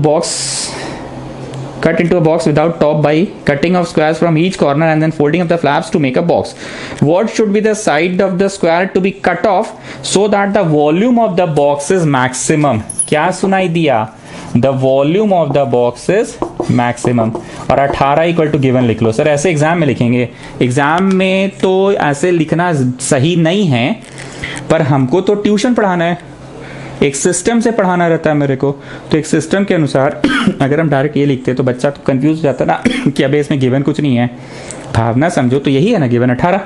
a box without top by cutting off squares from each corner and then folding up the flaps to make a box. What should be the side of the square to be cut off so that the volume of the box is maximum? क्या सुनाई दिया? The volume of the box is maximum। और 18 equal to given लिख लो। Sir ऐसे exam में लिखेंगे? Exam में तो ऐसे लिखना सही नहीं है, पर हमको तो ट्यूशन पढ़ाना है, एक सिस्टम से पढ़ाना रहता है मेरे को। तो एक सिस्टम के अनुसार अगर हम डायरेक्ट ये लिखते तो बच्चा तो कंफ्यूज हो जाता ना कि अबे इसमें गिवन कुछ नहीं है। भावना समझो, तो यही है ना गिवन 18।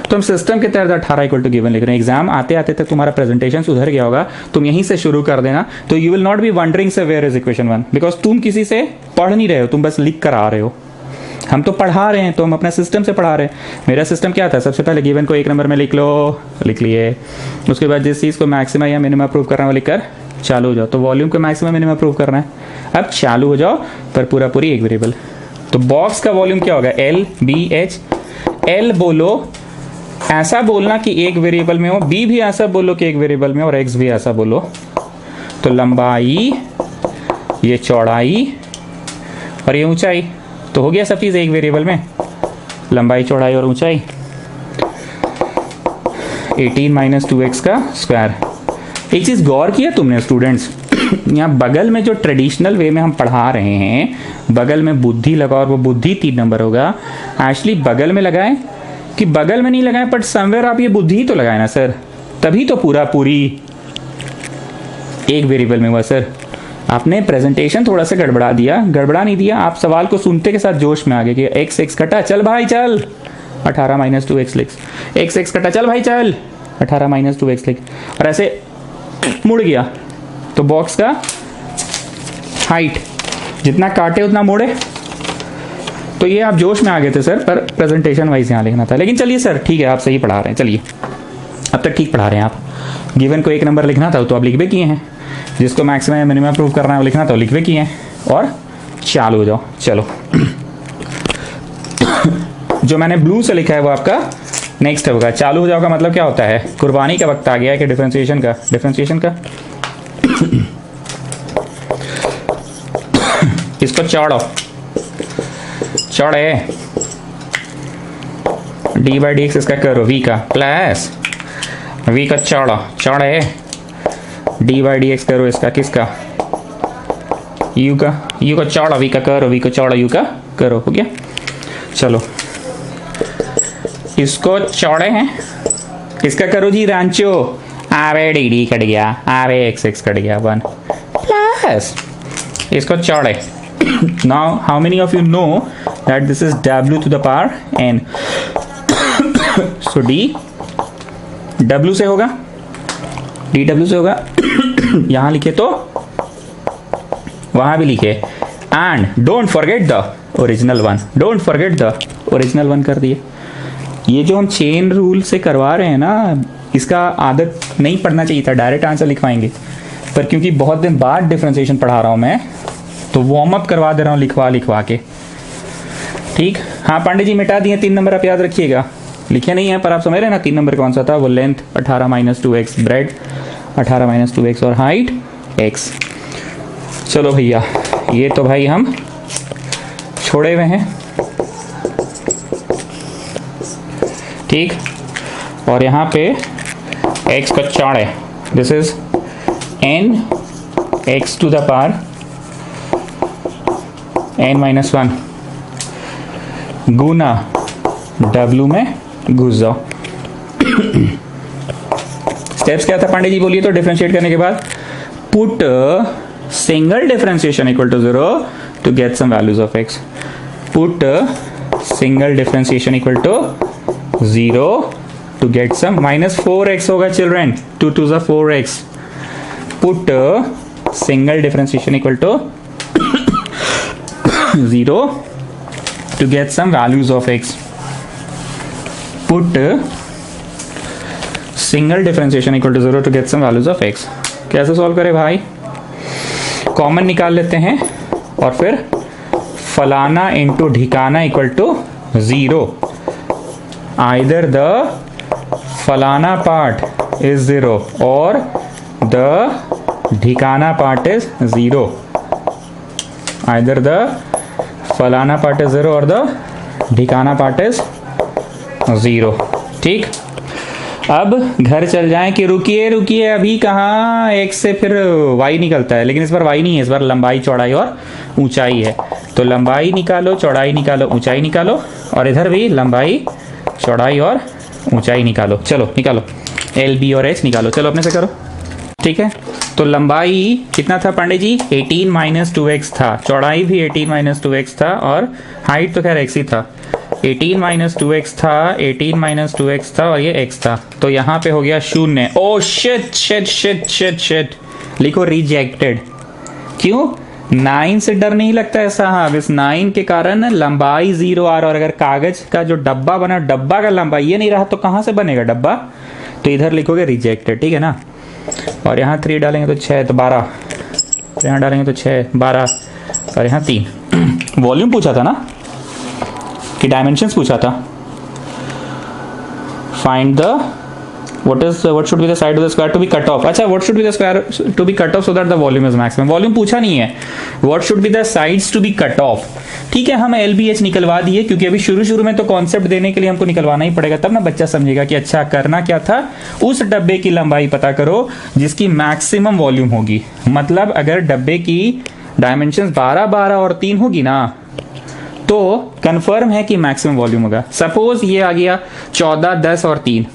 तो हम सिस्टम के तहत 18 इक्वल टू गिवन लिख रहे हैं। एग्जाम आते आते तक तुम्हारा प्रेजेंटेशन सुधर गया होगा, तुम यहीं से शुरू कर देना, तो you will not be wondering से वेयर इज इक्वेशन 1, बिकॉज तुम किसी से पढ़ नहीं रहे हो, तुम बस लिख कर आ रहे हो। हम तो पढ़ा रहे हैं, तो हम अपने सिस्टम से पढ़ा रहे हैं। मेरा सिस्टम क्या था? सबसे पहले गिवन को 1 नंबर में लिख लो, लिख लिए। उसके बाद जिस चीज़ को मैक्सिमा या मिनिमम प्रूव करना है वो लिखकर चालू हो जाओ। तो वॉल्यूम को मैक्सिमम मिनिमम प्रूव करना है, अब चालू हो जाओ, पर पूरी एक वेरिएबल। तो बॉक्स का वॉल्यूम क्या होगा? L B H। L बोलो, ऐसा बोलना कि एक वेरिएबल में हो, B भी ऐसा बोलो कि एक वेरिएबल में, और X भी ऐसा बोलो। तो लंबाई, ये चौड़ाई और ये ऊंचाई, तो हो गया सब चीज एक वेरिएबल में, लंबाई चौड़ाई और ऊंचाई। 18 माइनस 2x का स्क्वायर एक चीज़ गौर किया तुमने स्टूडेंट्स, यहाँ बगल में जो ट्रेडिशनल वे में हम पढ़ा रहे हैं, बगल में बुद्धि लगा और वो बुद्धि 3 नंबर होगा। एक्चुअली बगल में लगाएं कि बगल में नहीं लगाएं, बट समवेयर आप ये बुद्धि ही तो लगाए ना सर, तभी तो पूरी एक वेरिएबल में हुआ सर। आपने प्रेजेंटेशन थोड़ा सा गड़बड़ा दिया, गड़बड़ा नहीं दिया, आप सवाल को सुनते के साथ जोश में आ गए कि एक्स एक्स कटा, चल भाई चल 18 - 2x लिख, एक्स एक्स कटा, चल भाई चल 18 - 2x लिख, और ऐसे मुड़ गया तो बॉक्स का हाइट जितना काटे उतना मोड़े। तो ये आप जोश में आ गए थे सर, पर प्रेजेंटेशन वाइज यहाँ लिखना था। लेकिन चलिए सर ठीक है, आप सही पढ़ा रहे हैं, चलिए अब तक ठीक पढ़ा रहे हैं आप। गिवन को 1 नंबर लिखना था तो आप लिख भी किए हैं, जिसको मैक्सिमम या मिनिमम प्रूव करना है वो लिखना था, लिख भी किए हैं, और चालू हो जाओ। चलो जो मैंने ब्लू से लिखा है वो आपका नेक्स्ट होगा। चालू हो जाओ का मतलब क्या होता है, कुर्बानी का वक्त आ गया है कि डिफरेंशिएशन का इसको चौड़ो, चौड़े d/dx इसका करो v का प्लस v का चौड़े d/dx करो इसका किसका u का चौड़ा v का करो, v को चौड़ा u का करो, हो गया। चलो इसको चौड़े हैं, इसका करो जी रांचो, आवे dd कट गया, आवे x कट गया 1 प्लस इसको चौड़े। Now how many of you know that this is w to the power n? So d w से होगा, dw से होगा यहाँ लिखे तो वहां भी लिखे, and don't forget the original one कर दिए। ये जो हम चेन रूल से करवा रहे हैं ना, इसका आदत नहीं पढ़ना चाहिए था, डायरेक्ट आंसर लिखवाएंगे, पर क्योंकि बहुत दिन बाद डिफरेंशिएशन पढ़ा रहा हूं मैं तो वार्म अप करवा दे रहा हूँ लिखवा के। ठीक, हाँ पांडे जी मिटा दिए 3 नंबर, आप याद रखिएगा, लिखे नहीं है पर आप समझ रहे हैं ना 3 नंबर कौन सा था, वो लेंथ 18 - 2x, ब्रेड 18 - 2x और हाइट x। चलो भैया ये तो भाई हम छोड़े हुए हैं, ठीक, और यहाँ पे x का चौड़ है, this is n x to the power n-1 Guna w में घुस जाओ। स्टेप्स क्या था पांडे जी बोलिए तो, डिफरेंशिएट करने के बाद put single differentiation equal to 0 to get some values of x, put single differentiation equal to 0 to get some -4x होगा children, 2 2 is 4x, put single differentiation equal to 0 to get some values of x, put single differentiation equal to 0 to get some values of x। कैसे solve करें भाई, common निकाल लेते हैं और फिर फलाना इंटू ढिकाना इक्वल टू 0, आइदर द फलाना पार्ट इज 0 और द ढिकाना पार्ट इज 0, आइदर द फलाना पार्ट इज 0 और द ढिकाना पार्ट इज 0। ठीक, अब घर चल जाएं कि रुकिए अभी कहाँ, x से फिर y निकलता है, लेकिन इस बार y नहीं है, इस बार लंबाई चौड़ाई और ऊंचाई है। तो लंबाई निकालो, चौड़ाई निकालो, ऊंचाई निकालो, और इधर भी लंबाई चौड़ाई और ऊंचाई निकालो। चलो निकालो, l b और h निकालो, चलो अपने से करो। ठीक है, तो लंबाई कितना था पांडे जी, 18 - 2x था, चौड़ाई भी 18 - 2x था, और हाइट तो खैर x ही था, 18 - 2x था, 18 - 2x था, और ये x था, तो यहाँ पे हो गया 0। ओ शिट, लिखो रिजेक्टेड। क्यों, 9 से डर नहीं लगता ऐसा, हाँ इस 9 के कारण लंबाई 0 आ रहा, और अगर कागज का जो डब्बा बना, डब्बा का लंबाई ये नहीं रहा तो कहाँ से बनेगा डब्बा, तो इधर लिखोगे रिजेक्टेड, ठीक है ना। और यहाँ 3 डालेंगे तो 6, तो 12, तो यहाँ डालेंगे तो 6 12, और यहाँ 3। वॉल्यूम पूछा था ना कि डायमेंशंस पूछा था, find the what should be the side of the square to be cut off? अच्छा, what should be the square to be cut off so that the volume is maximum? Volume पूछा नहीं है, what should be the sides to be cut off? ठीक है, हम LBH निकलवा दिए क्योंकि अभी शुरू में तो कॉन्सेप्ट देने के लिए हमको निकलवाना ही पड़ेगा, तब ना बच्चा समझेगा कि अच्छा करना क्या था। उस डब्बे की लंबाई पता करो जिसकी मैक्सिमम वॉल्यूम होगी। मतलब अगर डब्बे की डायमेंशंस 12, 12 और 3 होगी ना तो कंफर्म है कि मैक्सिमम वॉल्यूम होगा। सपोज ये आ गया 14, 10 और 3,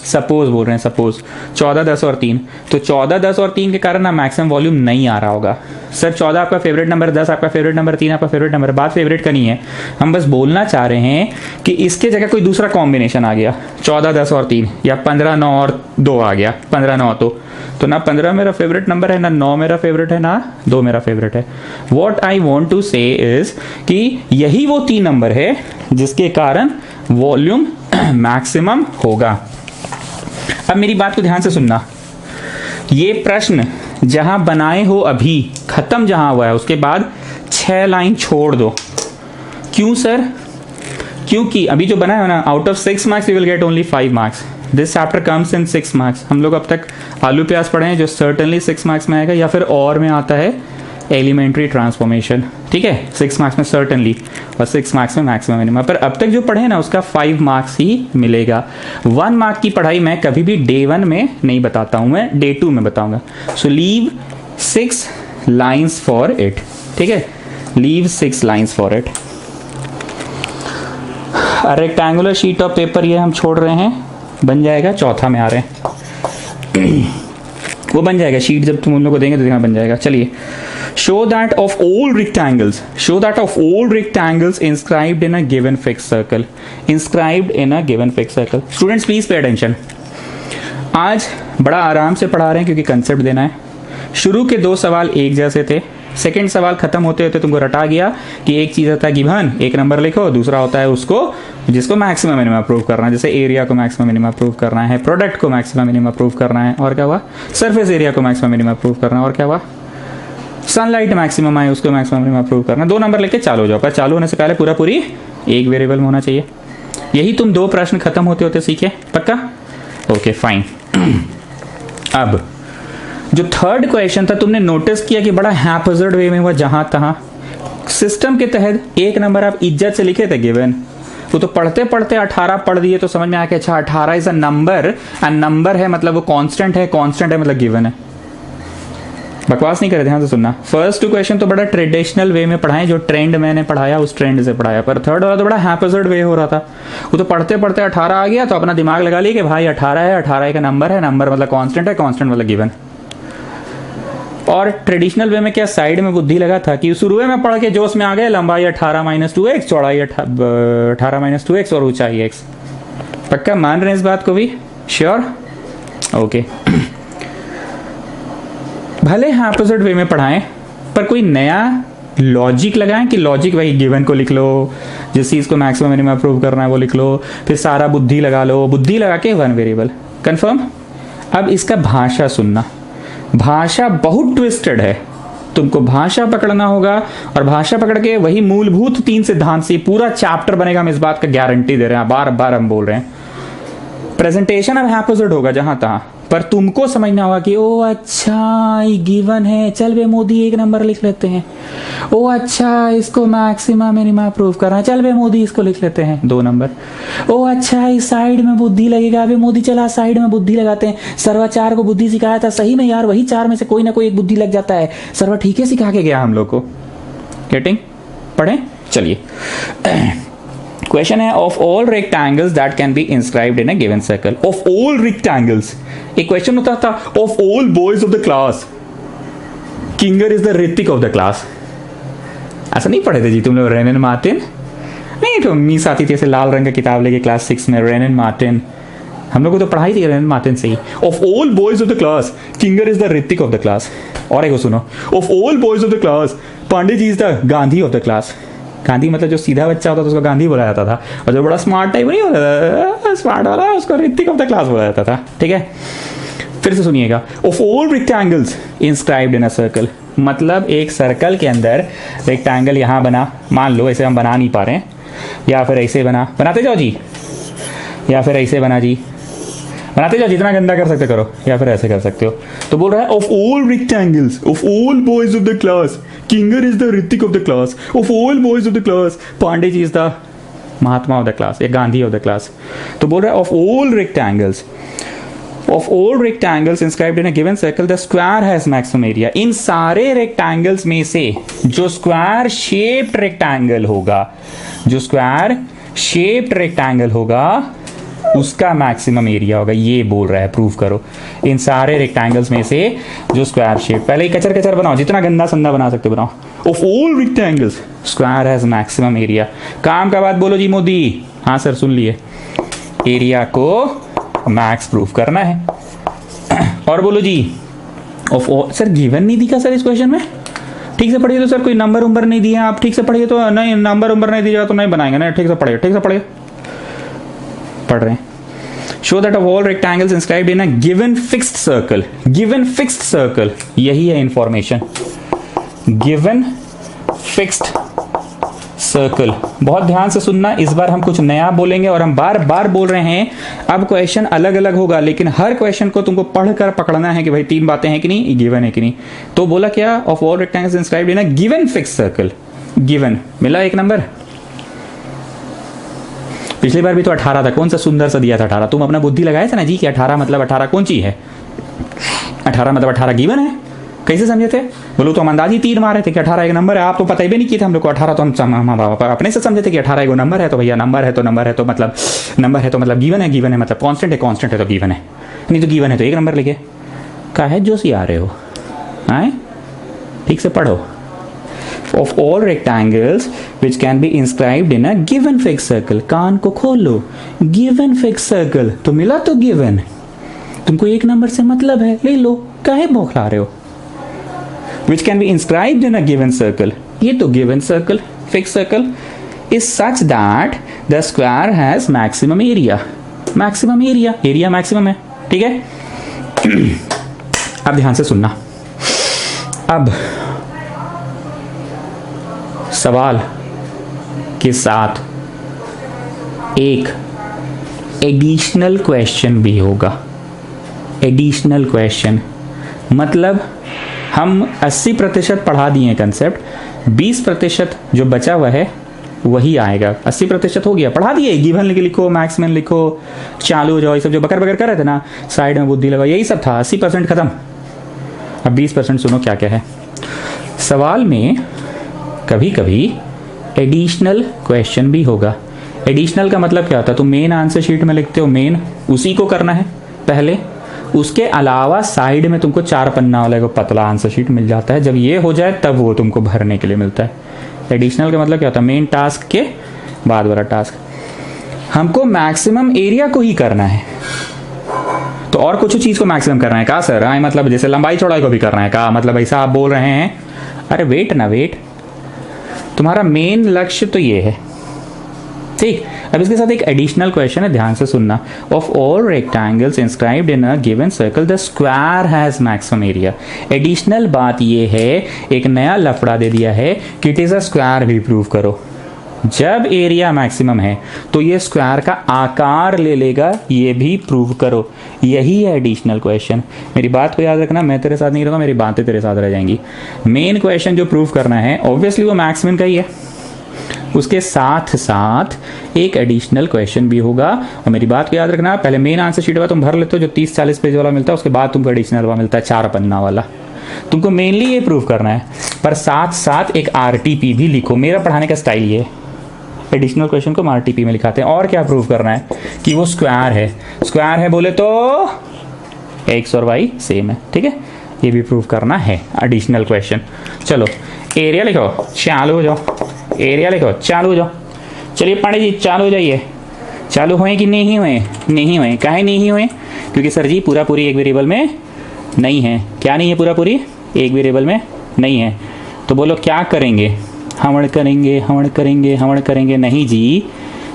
सपोज बोल रहे हैं, सपोज 14, 10 और 3, तो 14, 10 और 3 के कारण ना मैक्सिमम वॉल्यूम नहीं आ रहा होगा। सर 14 आपका फेवरेट नंबर, 10 आपका फेवरेट नंबर, 3 आपका फेवरेट नंबर, बात फेवरेट का नहीं है, हम बस बोलना चाह रहे हैं कि इसके जगह कोई दूसरा कॉम्बिनेशन आ गया 14, 10 और 3, या 15, 9 और 2 आ गया, 15, 9 तो ना 15 मेरा फेवरेट नंबर है, ना 9 मेरा फेवरेट है, ना 2 मेरा फेवरेट है। वॉट आई वॉन्ट टू से इज कि यही वो 3 नंबर है जिसके कारण वॉल्यूम मैक्सिमम होगा। अब मेरी बात को ध्यान से सुनना, ये प्रश्न जहां बनाए हो अभी खत्म जहां हुआ है उसके बाद 6 लाइन छोड़ दो। क्यों सर? क्योंकि अभी जो बना है ना, out of 6 marks you will get only 5 marks. This chapter comes in 6 marks. हम लोग अब तक आलू प्याज पढ़े हैं जो सर्टनली 6 मार्क्स में आएगा, या फिर और में आता है एलिमेंट्री ट्रांसफॉर्मेशन, ठीक है, 6 मार्क्स में सर्टनली, और 6 मार्क्स में मैक्सिमम मिनिमम। पर अब तक जो पढ़े ना उसका 5 मार्क्स ही मिलेगा। 1 मार्क की पढ़ाई मैं कभी भी डे 1 में नहीं बताता हूं, मैं डे 2 में बताऊंगा। So leave 6 lines for it, ठीक है, leave 6 lines for it. Rectangular sheet of paper ये हम छोड़ रहे हैं, बन जाएगा, चौथा में आ रहे हैं वो बन जाएगा शीट, जब तुम उन लोगों को देंगे तो देखना बन जाएगा। चलिए, show that of all rectangles inscribed in a given fixed circle, students please pay attention। आज बड़ा आराम से पढ़ा रहे हैं क्योंकि कंसेप्ट देना है। शुरू के 2 सवाल एक जैसे थे, सेकंड सवाल खत्म होते होते तुमको रटा गया कि एक चीज होता है गिवन, एक नंबर लिखो, दूसरा होता है उसको जिसको मैक्सिमम मिनिमम प्रूव करना है, जैसे एरिया को मैक्सिमम मिनिमम प्रूव करना है, प्रोडक्ट को मैक्सिमम मिनिमम प्रूव करना है, और क्या हुआ, सरफेस एरिया को मैक्सिमम मिनिमम प्रूव करना है, और क्या हुआ, सनलाइट मैक्सिमम आए उसको मैक्सिमम मिनिमम प्रूव करना। 2 नंबर लेके चालू हो जाओ, पर चालू होने से पहले पूरा पूरी एक वेरिएबल में होना चाहिए। यही तुम 2 प्रश्न खत्म होते होते सीखे, पक्का? Okay fine. अब जो थर्ड क्वेश्चन था तुमने नोटिस किया कि बड़ा हैपहैज़र्ड वे में हुआ, जहां तहां सिस्टम के तहत 1 नंबर आप इज्जत से लिखे थे गिवन, वो तो पढ़ते पढ़ते 18 पढ़ दिए तो समझ में आ गया अच्छा 18 is a number, and number है मतलब वो कांस्टेंट है, कांस्टेंट है मतलब गिवन है। बकवास नहीं करे, ध्यान से सुनना। फर्स्ट 2 क्वेश्चन तो बड़ा ट्रेडिशनल वे में पढ़ाए, जो ट्रेंड मैंने पढ़ाया उस ट्रेंड से पढ़ाया, पर थर्ड वाला तो बड़ा हैपहैज़र्ड वे हो रहा था। वो तो पढ़ते पढ़ते 18 आ गया तो अपना दिमाग लगा लिया कि भाई 18 है, 18 का नंबर है, नंबर मतलब कांस्टेंट है, कांस्टेंट मतलब गिवन। और ट्रेडिशनल वे में क्या साइड में बुद्धि लगा था कि शुरू में पढ़ के जोश में आ गए, लंबाई 18 - 2x, चौड़ाई 18 - 2x और ऊंचाई x। पक्का मान रहे हैं इस बात को भी? श्योर? ओके। भले हैपहैज़र्ड वे में पढ़ाएं पर कोई नया लॉजिक लगाएं कि लॉजिक वही गिवन को लिख लो, जिस चीज को मैक्सिमम मिनिमम प्रूव करना है वो लिख लो, फिर सारा बुद्धि लगा लो, बुद्धि लगा के 1 वेरिएबल कंफर्म। अब इसका भाषा सुनना, भाषा बहुत ट्विस्टेड है, तुमको भाषा पकड़ना होगा, और भाषा पकड़ के वही मूलभूत 3 सिद्धांत से पूरा चैप्टर बनेगा, हम इस बात का गारंटी दे रहे हैं, बार बार हम बोल रहे हैं। प्रेजेंटेशन अब हैपहैज़र्ड होगा जहां तहां, पर तुमको समझना होगा कि ओ अच्छा ये गिवन है, चल वे मोदी 1 नंबर लिख लेते हैं, ओ अच्छा इसको मैक्सिमम मिनिमम प्रूव करना है, चल वे मोदी इसको लिख लेते हैं 2 नंबर, ओ अच्छा इस साइड में बुद्धि लगेगा, वे मोदी चला साइड में बुद्धि लगाते हैं, सरवा 4 को बुद्धि सिखाया था, सही में यार वही 4 में से कोई ना कोई एक बुद्धि लग जाता है, सरवा ठीक है सिखा के गया हम लोग को। गेटिंग? पढ़े? चलिए, क्वेश्चन है of all rectangles that can be inscribed in a given circle. Of all rectangles, एक क्वेश्चन होता था of all boys of the class, Kinger is the Hrithik of the class. ऐसा नहीं पढ़े थे जी तुम लोग? रेनन मार्टिन नहीं, तो मीस आती थी ऐसे लाल रंग का किताब लेके क्लास 6 में, रेनन मार्टिन, हम लोग को तो पढ़ाई थी रेनन मार्टिन से ही। Of all boys of the class Kinger is the Hrithik of the class. और एक सुनो, of all boys of the class Pandey ji is the Gandhi of the class. Gandhi मतलब जो सीधा बच्चा होता था उसको गांधी बोला जाता था, और जो बड़ा स्मार्ट टाइप नहीं होता था स्मार्ट वाला उसको ऋतिक ऑफ द क्लास बोला जाता था, ठीक है। फिर से सुनिएगा, of all rectangles inscribed in a circle, मतलब एक सर्कल के अंदर रेक्टेंगल यहाँ बना, मान लो ऐसे हम बना नहीं पा रहे हैं, या फिर ऐसे बना, बनाते जाओ जी, या फिर ऐसे बना जी, बनाते जाओ, जितना गंदा कर सकते करो, या फिर ऐसे कर सकते हो। तो बोल रहा है of all rectangles of all boys of the class Kinger is the Hrithik of the class, of all boys of the class Pandey ji is the Mahatma of the class या गांधी ऑफ द क्लास। तो बोल रहा है of all rectangles inscribed in a given circle the square has maximum area. इन सारे rectangles में से जो स्क्वायर शेप्ड रेक्टेंगल होगा उसका मैक्सिमम एरिया होगा, ये बोल रहा है प्रूव करो। इन सारे रेक्टेंगल्स में से जो स्क्वायर शेप, पहले ही कचर कचर बनाओ, जितना गंदा संदा बना सकते बनाओ। Of all rectangles square has maximum area. काम का बात बोलो जी मोदी। हाँ सर सुन लिए, एरिया को मैक्स प्रूव करना है। और बोलो जी ऑफ ऑल, सर गिवन नहीं दिखा सर इस क्वेश्चन में, ठीक से पढ़िए। तो सर कोई नंबर उम्बर नहीं दिए आप, ठीक से पढ़िए। तो नहीं, नंबर उम्बर नहीं दिया तो नहीं बनाएंगे ना, ठीक से पढ़िए, पढ़ रहे हैं। Show that of all rectangles inscribed in a given fixed circle, यही है इंफॉर्मेशन, गिवन फिक्स्ड सर्कल। बहुत ध्यान से सुनना, इस बार हम कुछ नया बोलेंगे और हम बार बार बोल रहे हैं। अब क्वेश्चन अलग अलग होगा, लेकिन हर क्वेश्चन को तुमको पढ़कर पकड़ना है कि भाई 3 बातें हैं कि नहीं, गिवन है कि नहीं। तो बोला क्या, of all rectangles inscribed in a given fixed circle. Given मिला 1 नंबर। पिछली बार भी तो 18 था, कौन सा सुंदर सा दिया था 18। तुम अपना बुद्धि लगाया था ना जी कि 18 मतलब 18 कौन चीज है, 18 मतलब 18 गिवन है। कैसे समझे थे, बोलो तो हम अंदाजी तीर मारे थे कि 18 एक नंबर है। आप तो पता ही भी नहीं किया था हम लोग को 18, तो हम अपने से समझे थे कि 18 एक नंबर है। तो भैया नंबर है तो मतलब गिवन है मतलब कांस्टेंट है तो गिवन है, नहीं तो गिवन है तो 1 नंबर लिखे। काहे जोशी आ रहे हो, आए ठीक से पढ़ो। Of all rectangles which can be inscribed in a given fixed circle. कान को खोल लो, गिवन फिक्स्ड सर्कल तो मिला, तो गिवन, तुमको 1 नंबर से मतलब है, ले लो, काहे बौखला रहे हो। which can be inscribed in a given circle, ये तो given circle, fixed circle is such that the square has maximum area maximum है, ठीक है। अब ध्यान से सुनना, अब सवाल के साथ एक एडिशनल क्वेश्चन भी होगा। एडिशनल क्वेश्चन मतलब हम 80% पढ़ा दिए कंसेप्ट, 20% जो बचा हुआ है वही आएगा। 80% हो गया, पढ़ा दिए, गिवन लिखो, मैक्सिमम लिखो, चालू हो जाओ, ये सब जो बकर बकर कर रहे थे ना, साइड में बुद्धि लगाओ, यही सब था। 80% खत्म। अब 20% सुनो क्या क्या है। सवाल में कभी कभी एडिशनल क्वेश्चन भी होगा। एडिशनल का मतलब क्या होता है, तुम मेन आंसर शीट में लिखते हो, मेन उसी को करना है पहले, उसके अलावा साइड में तुमको 4 पन्ना वाला को पतला आंसर शीट मिल जाता है। जब ये हो जाए तब वो तुमको भरने के लिए मिलता है। एडिशनल का मतलब क्या होता है, मेन टास्क के बाद वाला टास्क। हमको मैक्सिमम एरिया को ही करना है, तो और कुछ चीज को मैक्सिमम करना है। कहा सर, हाँ मतलब जैसे लंबाई चौड़ाई को भी करना है, कहा मतलब ऐसा आप बोल रहे हैं। अरे वेट ना वेट, तुम्हारा मेन लक्ष्य तो ये है, ठीक। अब इसके साथ एक एडिशनल क्वेश्चन है, ध्यान से सुनना। Of all rectangles inscribed in a given circle the square has maximum area. Additional बात ये है, एक नया लफड़ा दे दिया है कि इट इज अ स्क्वायर भी प्रूव करो। जब एरिया मैक्सिमम है तो ये स्क्वायर का आकार ले लेगा, ये भी प्रूव करो। यही है एडिशनल क्वेश्चन। मेरी बात को याद रखना, मैं तेरे साथ नहीं रहूंगा, मेरी बातें तेरे साथ रह जाएंगी। मेन क्वेश्चन जो प्रूव करना है ऑब्वियसली वो मैक्सिमम का ही है, उसके साथ साथ एक एडिशनल क्वेश्चन भी होगा। और मेरी बात को याद रखना, पहले मेन आंसर शीट वाला तुम भर लेते हो जो 30-40 पेज वाला मिलता है, उसके बाद तुमको एडिशनल वाला मिलता है 4 पन्ना वाला। तुमको मेनली ये प्रूव करना है, पर साथ साथ एक आरटीपी भी लिखो। मेरा पढ़ाने का स्टाइल ये, एडिशनल क्वेश्चन को आरटीपी में लिखाते हैं। और क्या प्रूव करना है कि वो स्क्वायर है। स्क्वायर है बोले तो एक्स और वाई सेम है, ठीक है, ये भी प्रूव करना है एडिशनल क्वेश्चन। चलो एरिया लिखो, चालू हो जाओ। एरिया लिखो, चालू हो जाओ। चलिए पांडे जी चालू हो जाइए। चालू हुए कि नहीं हुए? नहीं हुए। काहे नहीं हुए? क्योंकि सर जी पूरा पूरी एक वेरिएबल में नहीं है। क्या नहीं है? पूरा पूरी एक वेरिएबल में नहीं है। तो बोलो क्या करेंगे? हवण करेंगे, हवण करेंगे, हवण करेंगे। नहीं जी,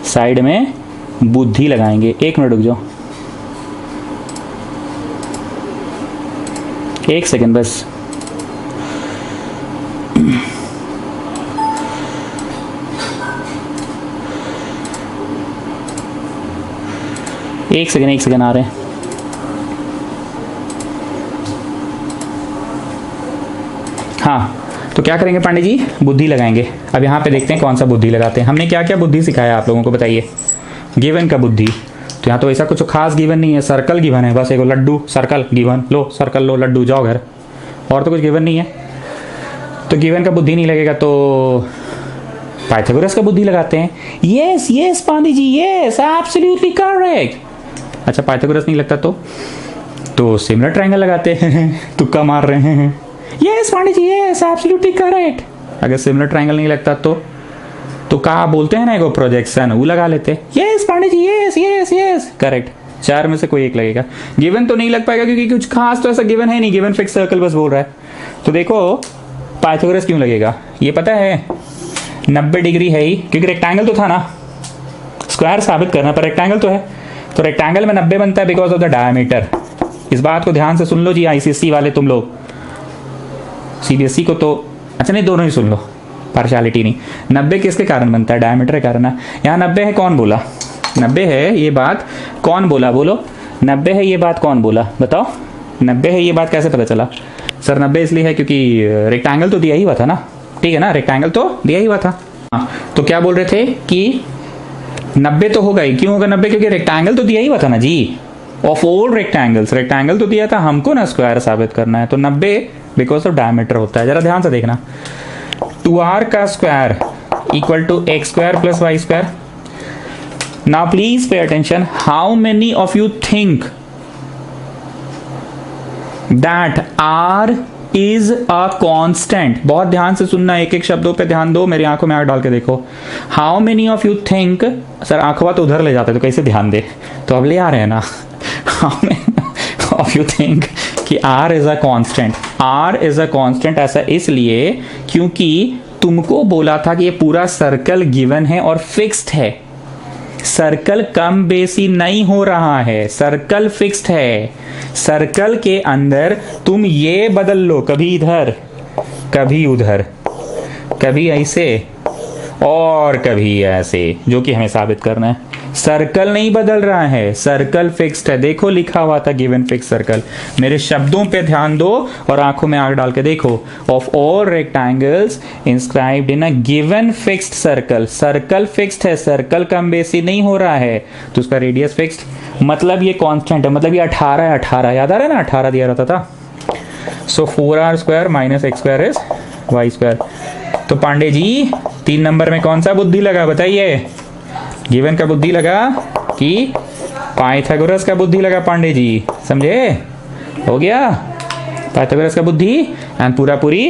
साइड में बुद्धि लगाएंगे। 1 मिनट रुक जाओ, 1 सेकंड बस। एक सेकंड आ रहे हैं। हाँ, तो क्या करेंगे पांडे जी, बुद्धि लगाएंगे। अब यहाँ पे देखते हैं कौन सा बुद्धि लगाते हैं। हमने क्या क्या बुद्धि सिखाया आप लोगों को बताइए। गिवन का बुद्धि, तो यहाँ तो ऐसा कुछ खास गिवन नहीं है, सर्कल गिवन है बस, एक लड्डू सर्कल गिवन, लो सर्कल लो लड्डू जाओ घर, और तो कुछ गिवन नहीं है। तो गिवन का बुद्धि नहीं लगेगा तो पाइथागोरस का बुद्धि लगाते हैं। Yes yes Pandey ji, yes absolutely correct. अच्छा पाइथागोरस नहीं लगता तो सिमिलर ट्रायंगल लगाते हैं, तुक्का मार रहे हैं। Yes Pandey ji, yes absolutely correct. अगर सिमिलर ट्रायंगल नहीं लगता तो क्या बोलते हैं ना, एगो प्रोजेक्शन, वो लगा लेते। Yes Pandey ji, yes yes yes correct. चार में से कोई एक लगेगा। गिवन तो नहीं लग पाएगा क्योंकि कुछ खास तो ऐसा गिवन है नहीं, गिवन फिक्स सर्कल बस बोल रहा है। तो देखो पाइथागोरस क्यों लगेगा, ये पता है 90 डिग्री है ही, क्योंकि रेक्टेंगल तो था ना, स्क्वायर साबित करना पर रेक्टेंगल तो है, तो रेक्टेंगल में 90 बनता है बिकॉज ऑफ द डायमीटर। इस बात को ध्यान से सुन लो जी, आईसीएसई वाले तुम लोग, सीबीएसई को तो अच्छा नहीं, दोनों ही सुन लो, पार्शियलिटी नहीं। 90 किसके कारण बनता है, डायमीटर के कारण है। यहाँ 90 है, कौन बोला 90 है, ये बात कौन बोला, बोलो 90 है ये बात कौन बोला, बताओ 90 है ये बात कैसे पता चला। सर 90 इसलिए है क्योंकि रेक्टेंगल तो दिया ही हुआ था ना, ठीक है ना, रेक्टेंगल तो दिया ही हुआ था। हाँ, तो क्या बोल रहे थे कि 90 तो होगा ही, क्यों होगा 90, क्योंकि रेक्टेंगल तो दिया ही हुआ था ना जी, ऑफ ऑल रेक्टेंगल्स रेक्टेंगल तो दिया था हमको ना, स्क्वायर साबित करना है, तो 90 बिकॉज ऑफ डायमीटर होता है। जरा ध्यान से देखना, 2r का square equal to x square plus y square. Now please pay attention, how many of you think that r is a constant. बहुत ध्यान से सुनना, एक एक शब्दों पे ध्यान दो, मेरी आंखों में आंख डाल के देखो। How many of you think, sir आंखों तो उधर ले जाते तो कैसे ध्यान दे, तो अब ले आ रहे हैं ना। How many of you think कि r is a constant. r is a constant ऐसा इसलिए क्योंकि तुमको बोला था कि ये पूरा सर्कल गिवन है और फिक्स्ड है, सर्कल कम बेसी नहीं हो रहा है, सर्कल फिक्स्ड है। सर्कल के अंदर तुम ये बदल लो, कभी इधर कभी उधर, कभी ऐसे और कभी ऐसे, जो कि हमें साबित करना है। सर्कल नहीं बदल रहा है, सर्कल फिक्स्ड है। देखो लिखा हुआ था गिवन फिक्स सर्कल, मेरे शब्दों पे ध्यान दो और आंखों में आंख डाल के देखो। Of all rectangles inscribed in a given fixed circle, circle fixed है, सर्कल कम बेसी नहीं हो रहा है, तो उसका रेडियस फिक्स्ड, मतलब ये कांस्टेंट है, मतलब ये 18 है। 18 याद आ रहा है ना, 18 दिया रहता था। So 4r square minus x square is y square. तो पांडे जी 3 नंबर में कौन सा बुद्धि लगा बताइए, गिवन का बुद्धि लगा कि पाइथागोरस का बुद्धि लगा पांडे जी, समझे, हो गया पाइथागोरस का बुद्धि एंड पूरा पूरी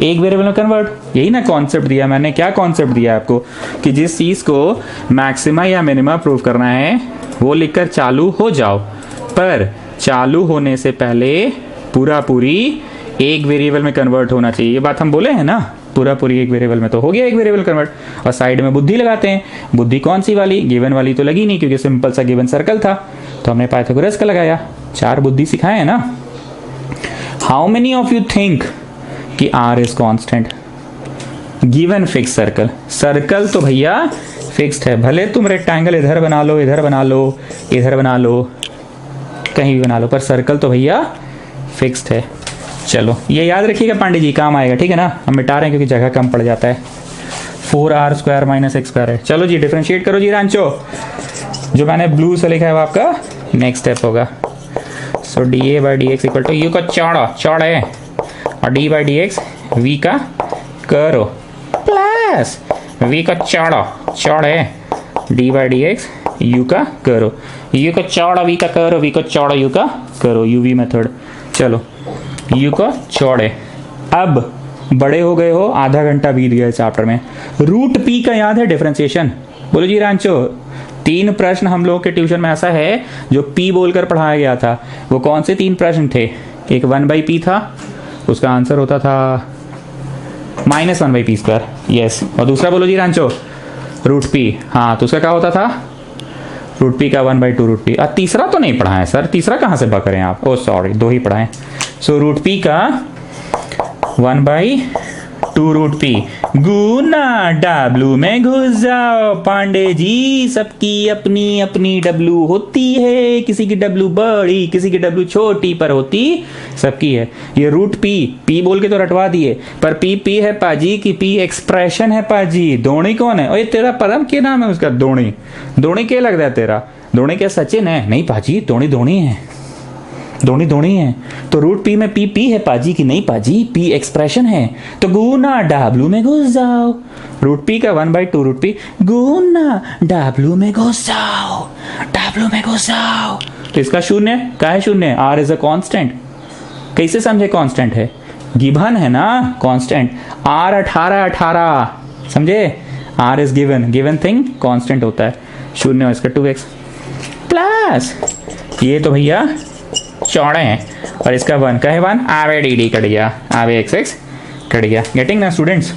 एक वेरिएबल में कन्वर्ट। यही ना कॉन्सेप्ट दिया मैंने, क्या कॉन्सेप्ट दिया आपको कि जिस चीज को मैक्सिमा या मिनिमा प्रूव करना है वो लिखकर चालू हो जाओ, पर चालू होने से पहले पूरा पूरी एक वेरिएबल में कन्वर्ट होना चाहिए। ये बात हम बोले हैं ना, पूरा पूरी एक वेरिएबल में, तो हो गया एक वेरिएबल कन्वर्ट। और साइड में बुद्धि लगाते हैं, बुद्धि कौन सी वाली, गिवन वाली तो लगी नहीं क्योंकि सिंपल सा गिवन सर्कल था, तो हमने पाइथागोरस का लगाया। 4 बुद्धि सिखाए हैं ना। How many of you think कि r is constant given fix circle, circle तो भैया फिक्स्ड है, भले तुम रेक्टेंगल इधर बना लो, इधर बना लो, इधर बना लो, कहीं भी बना लो, पर सर्कल तो भैया फिक्स्ड है। चलो ये याद रखिएगा पांडे जी, काम आएगा, ठीक है ना। हम मिटा रहे हैं क्योंकि जगह कम पड़ जाता है। 4r square minus x square है। चलो जी डिफरेंशिएट करो जी रांचो, जो मैंने ब्लू से लिखा है वो आपका नेक्स्ट स्टेप होगा। So d a by d x equal to u का चौड़ा है और d by d x v का करो प्लस वी का चौड़ा है d by d x u का करो, यू का चौड़ा वी का करो, वी का चौड़ा यू का करो, यूवी मेथड। चलो यू का चौड़े, अब बड़े हो गए हो, आधा घंटा बीत गया इस चैप्टर में। रूट पी का याद है डिफरेंशिएशन, बोलो जी रांचो। 3 प्रश्न हम लोगों के ट्यूशन में ऐसा है जो पी बोलकर पढ़ाया गया था। वो कौन से 3 प्रश्न थे, एक 1/p था, उसका आंसर होता था -1/p², यस, और दूसरा बोलो जी रांचो रूट पी, हाँ तो उसका क्या होता था, रूट पी का 1/2 रूट पी। तीसरा तो नहीं पढ़ाएं सर, तीसरा कहाँ से पकड़े आप, ओ सॉरी 2 ही पढ़ाएं। सो रूट पी का 1/2 टू रूट पी गुना डब्लू में घुस जाओ। पांडे जी सबकी अपनी अपनी डब्लू होती है, किसी की डब्लू बड़ी किसी की डब्लू छोटी, पर होती सबकी है। ये रूट पी, पी बोल के तो रटवा दिए, पर पी पी है पाजी की पी एक्सप्रेशन है पाजी। दोणी कौन है? ओए तेरा पदम क्या नाम है उसका? दोणी। दोणी क्या लगता है तेरा? दोणी क्या सचिन है? नहीं पाजी, दोणी दोणी है, दोणी दोणी है। तो रूट पी में पी पी है पाजी की? नहीं पाजी, पी एक्सप्रेशन है। तो गुना डब्लू में घुस जाओ। रूट पी का 1/2 रूट पी गुना डब्लू में घुस जाओ, डब्लू में घुस जाओ। तो इसका शून्य क्या है? शून्य। R is a constant. कैसे समझे कांस्टेंट है? गिवन है ना कांस्टेंट। आर 18 समझे? R is given, given thing constant होता है। शून्य इसका 2x प्लस ये तो भैया चौड़े हैं और इसका 1 का है 1, आवे डी डी कट गया, आवे x कट गया। गेटिंग ना स्टूडेंट्स?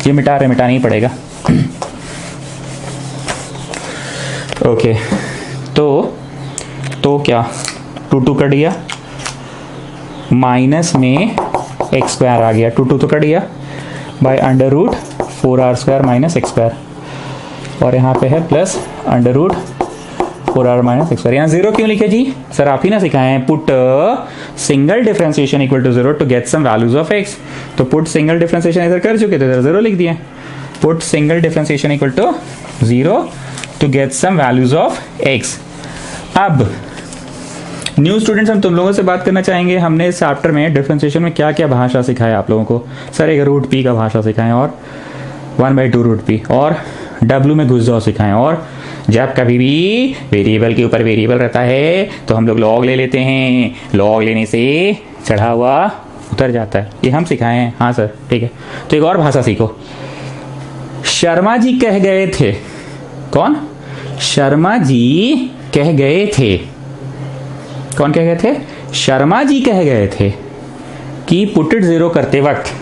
ये मिटाना ही पड़ेगा। ओके तो क्या 2 कट गया, माइनस में x स्क्वायर आ गया, 2 तो कट गया, by under root 4r² minus x², और यहाँ पे है plus under root 4r minus x²। यहाँ 0 क्यों लिखे जी? सर आप ही ना सिखाए हैं, put single differentiation equal to 0 to get some values of x। तो पुट सिंगल डिफरेंशिएशन इधर कर चुके थे, इधर 0 लिख दिए। Put single differentiation equal to 0 to get some values of x। अब न्यू स्टूडेंट्स, हम तुम लोगों से बात करना चाहेंगे। हमने इस चैप्टर में डिफरेंशिएशन में क्या क्या भाषा सिखाया आप लोगों को? सर एक रूट पी का भाषा सिखाएं, और 1/2 रूट पी, और डब्लू में घुस जाओ सिखाएं, और जब कभी भी वेरिएबल के ऊपर वेरिएबल रहता है तो हम लोग लॉग ले लेते हैं, लॉग लेने से चढ़ा हुआ उतर जाता है। ये हम सिखाए हैं। हाँ सर ठीक है। तो एक और भाषा सीखो। शर्मा जी कह गए थे, कौन? शर्मा जी कह गए थे। कौन कह गए थे? शर्मा जी कह गए थे कि पुट इट 0 करते वक्त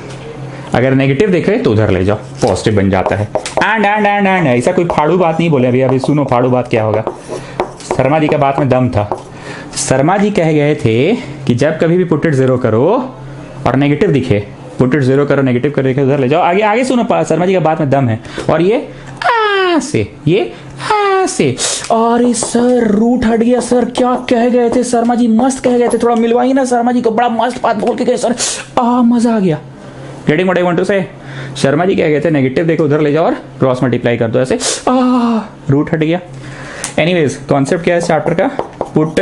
अगर नेगेटिव देखे तो उधर ले जाओ, पॉजिटिव बन जाता है। एंड ऐसा कोई फाड़ू बात नहीं बोले। अभी सुनो फाड़ू बात क्या होगा। शर्मा जी का बात में दम था। शर्मा जी कह गए थे कि जब कभी भी पुट इट 0 करो और नेगेटिव दिखे, पुट इट 0 करो नेगेटिव कर दिखे उधर ले जाओ। आगे आगे सुनो, शर्मा जी का बात में दम है। और ये से, ये से। अरे सर रूट हट गया सर, क्या कह गए थे शर्मा जी? मस्त कह गए थे, थोड़ा मिलवाई ना शर्मा जी को, बड़ा मस्त बात बोल के गए सर, मजा आ गया। Getting what I want to say? Sharma जी क्या कहते हैं, नेगेटिव देखो उधर ले जाओ और क्रॉस मल्टीप्लाई कर दो ऐसे, रूट हट गया। एनीवेज कॉन्सेप्ट क्या है इस चैप्टर का? Put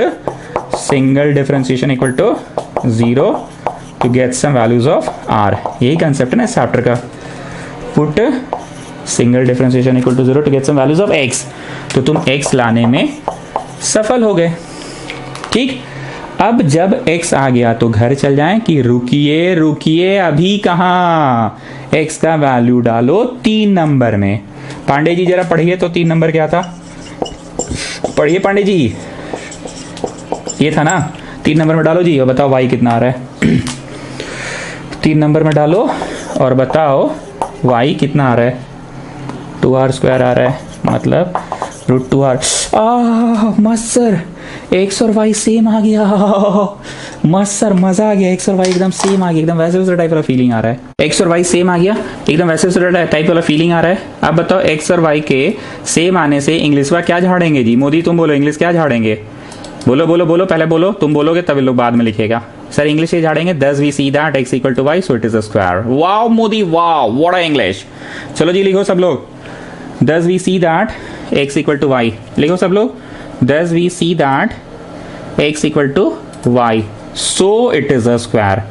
single differentiation equal to 0 to get some values of r। यही कंसेप्ट है ना इस चैप्टर का। Put single differentiation equal to 0 to get some values of x। तो तुम x लाने में सफल हो गए। ठीक, अब जब x आ गया तो घर चल जाएं कि रुकिए रुकिए अभी कहाँ, x का वैल्यू डालो 3 नंबर में। पांडे जी जरा पढ़िए तो 3 नंबर क्या था? पढ़िए पांडे जी, ये था ना 3 नंबर में डालो जी और बताओ y कितना आ रहा है। 3 नंबर में डालो और बताओ y कितना आ रहा है। 2r² आ रहा है, मतलब √2r। मस्त सर, x और y सेम आ गया। मस्त सर, मजा आ गया। x और y एकदम सेम आ गया, एकदम वैसे वैसे टाइप वाला फीलिंग आ रहा है। x और y सेम आ गया, एकदम वैसे वैसे टाइप वाला फीलिंग आ रहा है। अब बताओ x और y के सेम आने से इंग्लिश में क्या झाड़ेंगे जी? मोदी तुम बोलो इंग्लिश क्या झाड़ेंगे? बोलो बोलो बोलो, पहले बोलो, तुम बोलोगे तब लोग बाद में लिखेगा। सर इंग्लिश ये झाड़ेंगे, thus we see that x equal to y so it is a square। Wow Modi wow, what a English. चलो जी लिखो सब लोग, thus we see that x equal to y। लिखो सब लोग, thus we see that x equal to y so it is a square।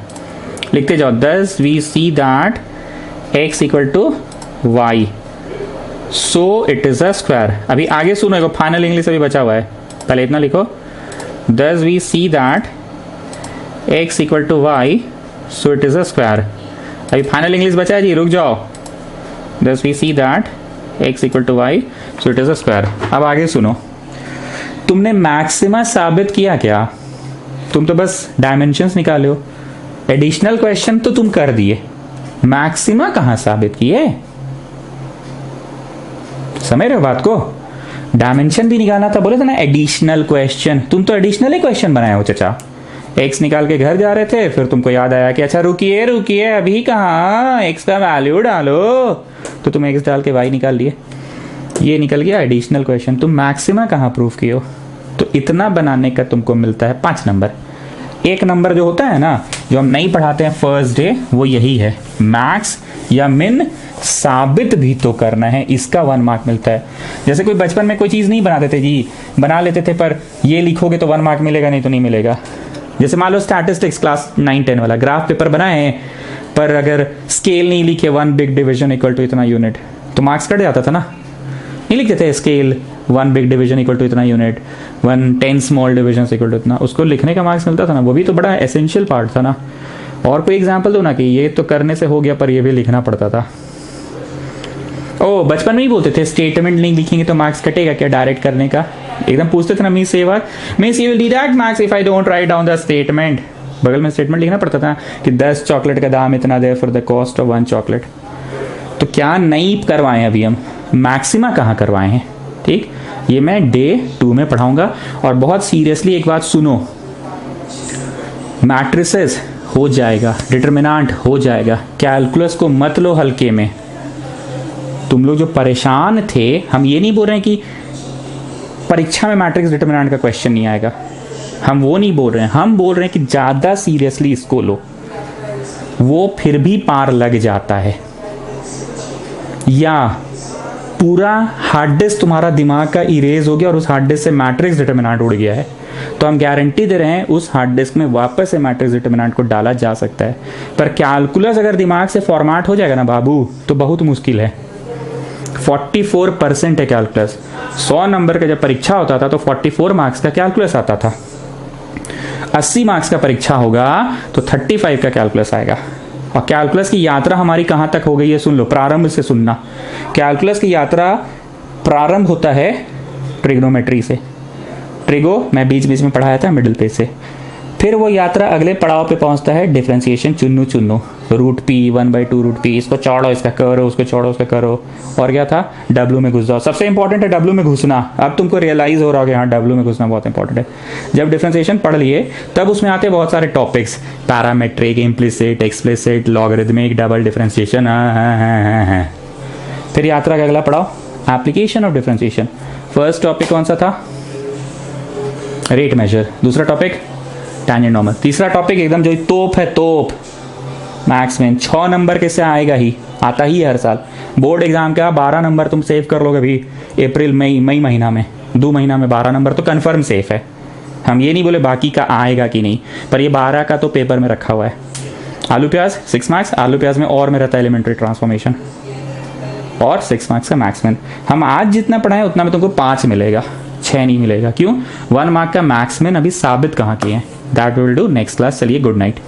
लिखते जाओ, thus we see that x equal to y so it is a square। अभी आगे सुनो, एक final English अभी बचा हुआ है, पहले इतना लिखो, thus we see that x equal to y so it is a square। अभी फाइनल इंग्लिश बचा है जी, रुक जाओ। thus we see that x equal to y so it is a square। अब आगे सुनो, तुमने मैक्सिमा साबित किया क्या? तुम तो बस डायमेंशंस निकाले हो। एडिशनल क्वेश्चन तो तुम कर दिए, मैक्सिमा कहां साबित किए? समझ रहे हो बात को? डायमेंशन भी निकालना था, बोले थे ना एडिशनल क्वेश्चन। तुम तो एडिशनल ही क्वेश्चन बनाए हो चाचा, x निकाल के घर जा रहे थे, फिर तुमको याद आया कि अच्छा रुकिए रुकिए अभी कहाँ, x का वैल्यू डालो, तो तुम x डाल के y निकाल लिए, ये निकल गया एडिशनल क्वेश्चन। तुम मैक्सिमा कहाँ प्रूफ किए हो? तो इतना बनाने का तुमको मिलता है 5 नंबर। 1 नंबर जो होता है ना, जो हम नहीं पढ़ाते हैं फर्स्ट डे, वो यही है, मैक्स या मिन साबित भी तो करना है, इसका 1 मार्क मिलता है। जैसे कोई बचपन में कोई चीज़ नहीं बनाते थे जी, बना लेते थे पर ये लिखोगे तो 1 मार्क मिलेगा, नहीं तो नहीं मिलेगा। जैसे मान लो स्टैटिस्टिक्स क्लास 9-10 वाला ग्राफ पेपर बनाए हैं, पर अगर स्केल नहीं लिखे 1 बिग डिवीजन इक्वल टू इतना यूनिट, तो मार्क्स कट जाता था ना। नहीं लिखते थे scale 1 big division equal to इतना unit, 10 small division equal to इतना, उसको लिखने का मार्क्स मिलता था ना, वो भी तो बड़ा एसेंशियल पार्ट था ना। और कोई एग्जाम्पल दो ना कि ये तो करने से हो गया पर ये भी लिखना पड़ता था। ओ बचपन में ही बोलते थे स्टेटमेंट नहीं लिखेंगे तो मार्क्स कटेगा क्या, डायरेक्ट करने का एकदम पूछते थे ना, मिस ये बात, miss you will deduct marks if I don't write down the statement. बगल में स्टेटमेंट लिखना पड़ता था कि 10 चॉकलेट का दाम इतना दे for the cost of 1 chocolate. तो क्या नहीं करवाएं अभी हम, मैक्सिमा कहाँ करवाए हैं, ठीक। ये मैं डे 2 में पढ़ाऊंगा। और बहुत सीरियसली एक बात सुनो, मैट्रिसेस हो जाएगा, डिटरमिनेंट हो जाएगा, कैलकुलस को मत लो हल्के में। तुम लोग जो परेशान थे, हम ये नहीं बोल रहे हैं कि परीक्षा में मैट्रिक्स डिटरमिनेंट का क्वेश्चन नहीं आएगा, हम वो नहीं बोल रहे हैं, हम बोल रहे हैं कि ज़्यादा सीरियसली इसको लो, वो फिर भी पार लग जाता है। या पूरा हार्ड डिस्क तुम्हारा दिमाग का इरेज हो गया और उस हार्ड डिस्क से मैट्रिक्स डिटरमिनेंट उड़ गया है, तो हम गारंटी दे रहे हैं उस हार्ड डिस्क में वापस से मैट्रिक्स डिटरमिनेंट को डाला जा सकता है। पर कैलकुलस अगर दिमाग से फॉर्मेट हो जाएगा ना बाबू, तो बहुत मुश्किल है। 44% है कैलकुलस। 100 नंबर का जब परीक्षा होता था तो 44 मार्क्स का कैलकुलस आता था। 80 मार्क्स का परीक्षा होगा तो 35 का कैलकुलस आएगा। और कैलकुलस की यात्रा हमारी कहाँ तक हो गई है सुन लो, प्रारंभ से सुनना। कैलकुलस की यात्रा प्रारंभ होता है ट्रिग्नोमेट्री से, ट्रिगो मैं बीच बीच में पढ़ाया था मिडिल पेज से। फिर वो यात्रा अगले पड़ाव पे पहुंचता है differentiation, Chunnu Chunnu, root p 1/2 root p, इसको चौड़ो इसका करो, उसको चौड़ो उसका करो। और क्या था, डब्ल्यू में घुस जाओ। सबसे इंपॉर्टेंट है डब्ल्यू में घुसना। अब तुमको रियलाइज हो रहा होगा हाँ डब्ल्यू में घुसना बहुत इंपॉर्टेंट है। जब डिफरेंशिएशन पढ़ लिए तब उसमें आते बहुत सारे topics, parametric, implicit, explicit, logarithmic, double differentiation. फिर यात्रा का अगला पड़ाव application of differentiation. First topic कौन सा था, रेट मेजर। दूसरा टॉपिक टैंजेंट नॉर्मल। तीसरा टॉपिक एकदम जो तोप है, तोप मैक्स में 6 नंबर कैसे आएगा ही, आता ही है हर साल। बोर्ड एग्जाम का 12 नंबर तुम सेव कर लोगे अभी अप्रैल मई महीना में, 2 महीना में 12 नंबर तो कन्फर्म सेफ है। हम ये नहीं बोले बाकी का आएगा कि नहीं, पर ये 12 का तो पेपर में रखा हुआ है। आलू प्याज 6 मार्क्स, आलू प्याज में और में रहता है एलिमेंट्री ट्रांसफॉर्मेशन, और 6 मार्क्स का मैक्स में। हम आज जितना पढ़ाएं उतना में तुमको 5 मिलेगा, 6 नहीं मिलेगा। क्यों, 1 मार्क का मैक्स में अभी साबित कहाँ किए हैं, that will do next class. चलिए गुड नाइट।